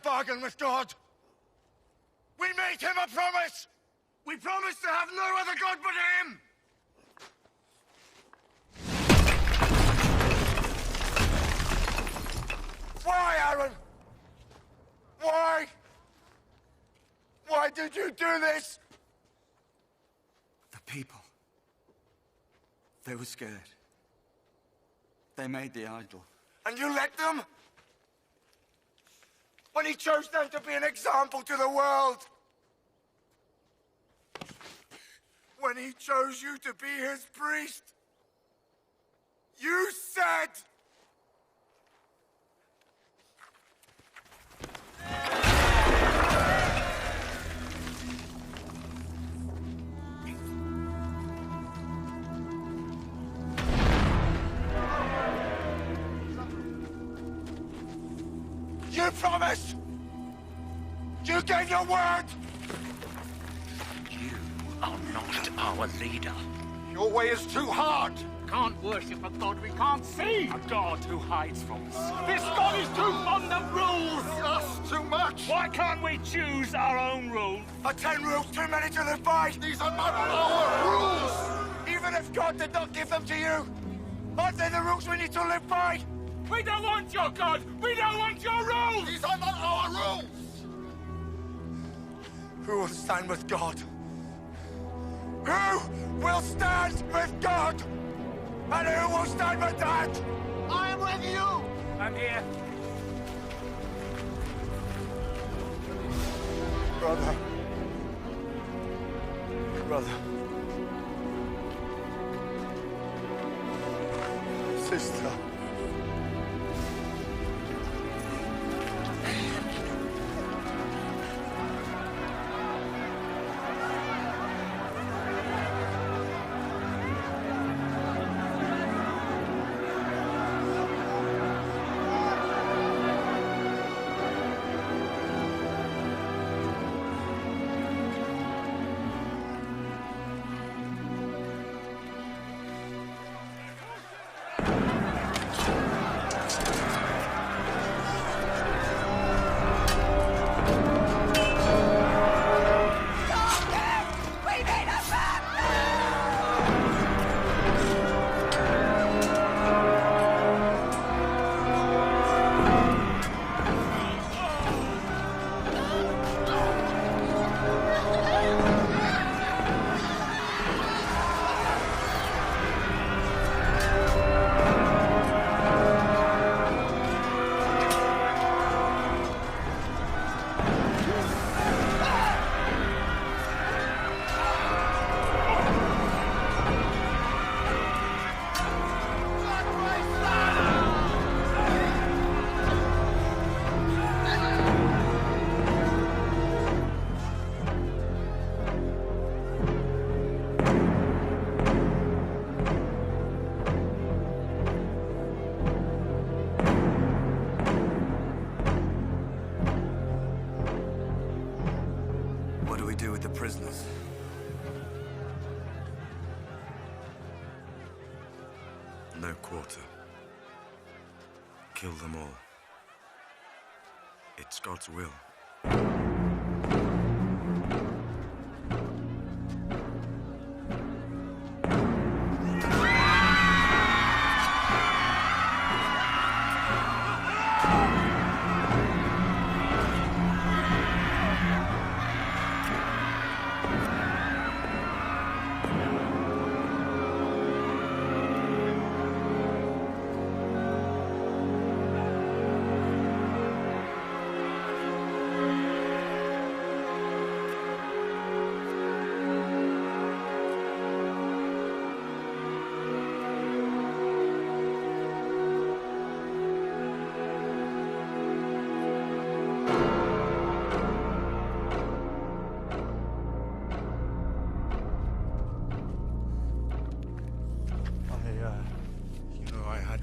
Bargain with God. We made him a promise. We promised to have no other God but him. Why, Aaron? Why? Why did you do this?
The people. They were scared. They made the idol.
And you let them? When he chose them to be an example to the world. When he chose you to be his priest. You said you promise? You gave your word!
You are not our leader.
Your way is too hard!
Can't worship a god we can't see!
A god who hides from us.
This god is too fond of rules!
Just too much!
Why can't we choose our own rules?
Are 10 rules too many to live by? These are not our rules! Even if God did not give them to you, aren't they the rules we need to live by?
We don't want your god! We don't want your rules!
These are not our rules! Who will stand with God? Who will stand with God? And who will stand with that? I am with you!
I'm here.
Brother. Brother. Sister.
Prisoners. No quarter. Kill them all. It's God's will.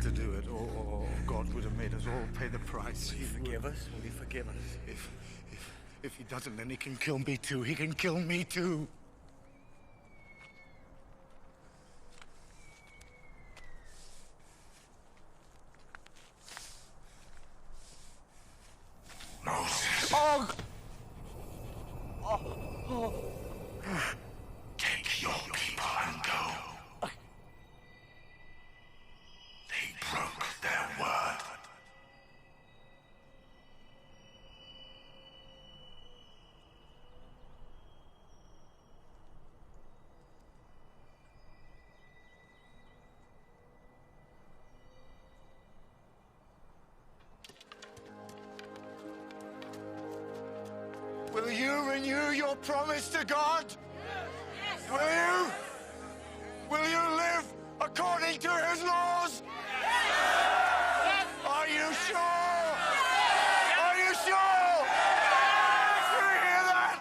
To do it, or God would have made us all pay the price.
Will you forgive us? Will you forgive us?
If he doesn't, then he can kill me too. He can kill me too.
Moses.
Oh!
Take your people and go. Broke their word. Will you renew your promise to God? Yes. Will you? Will you live according to his laws? Are you sure? Are you sure? Do you hear that?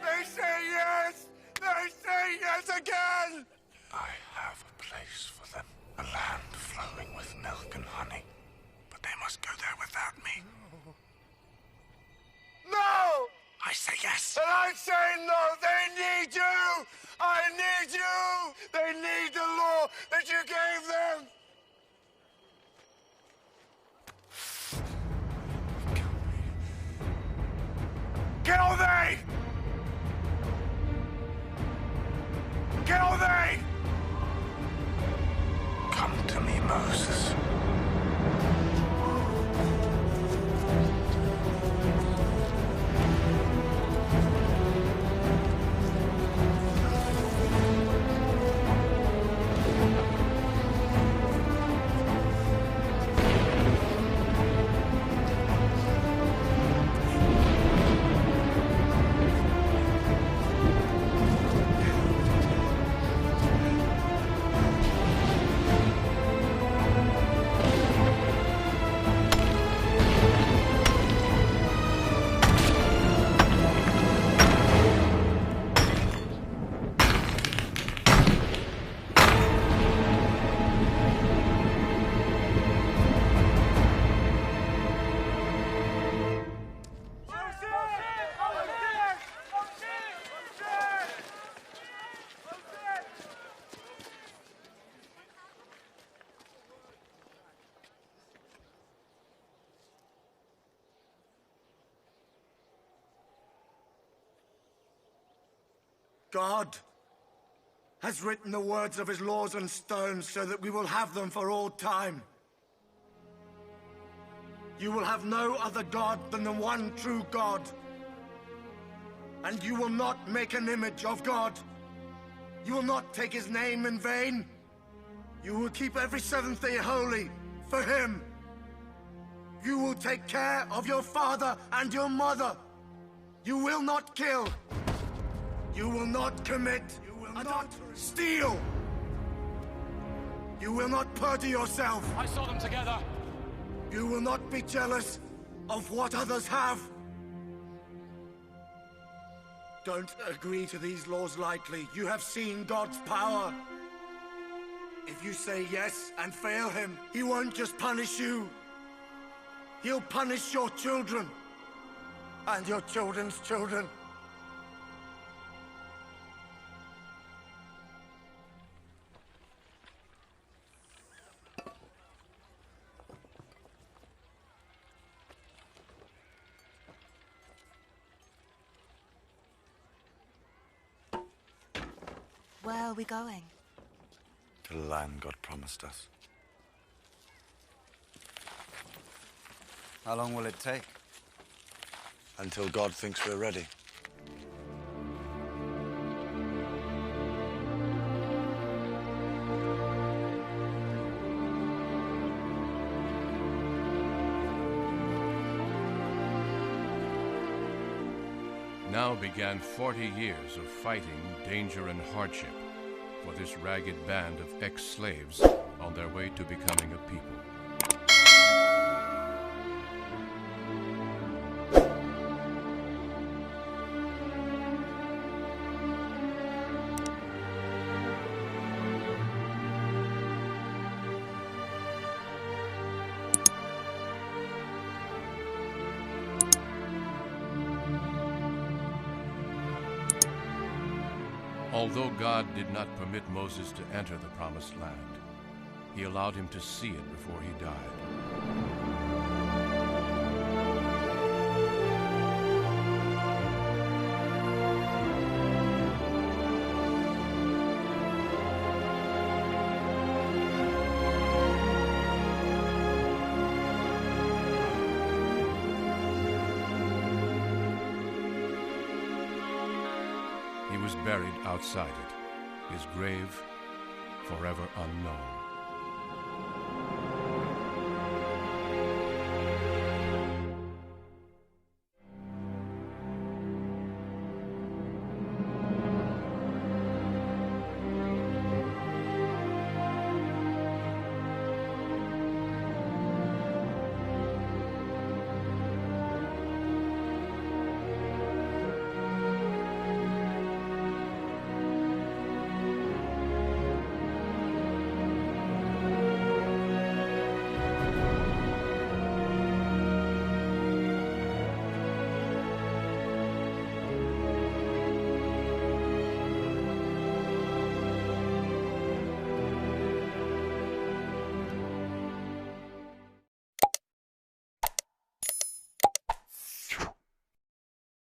They say yes! They say yes again!
I have a place for them. A land flowing with milk and honey. But they must go there without me.
Kill thee! Kill thee!
Come to me, Moses.
God has written the words of his laws on stones so that we will have them for all time. You will have no other God than the one true God. And you will not make an image of God. You will not take his name in vain. You will keep every seventh day holy for him. You will take care of your father and your mother. You will not kill. You will not commit. You will not steal. You will not perjure yourself.
I saw them together.
You will not be jealous of what others have. Don't agree to these laws lightly. You have seen God's power. If you say yes and fail him, he won't just punish you. He'll punish your children and your children's children.
Where are we going?
To the land God promised us.
How long will it take?
Until God thinks we're ready.
Now began 40 years of fighting, danger, and hardship for this ragged band of ex-slaves on their way to becoming a people. Although God did not permit Moses to enter the Promised Land, he allowed him to see it before he died. He was buried outside it, his grave forever unknown.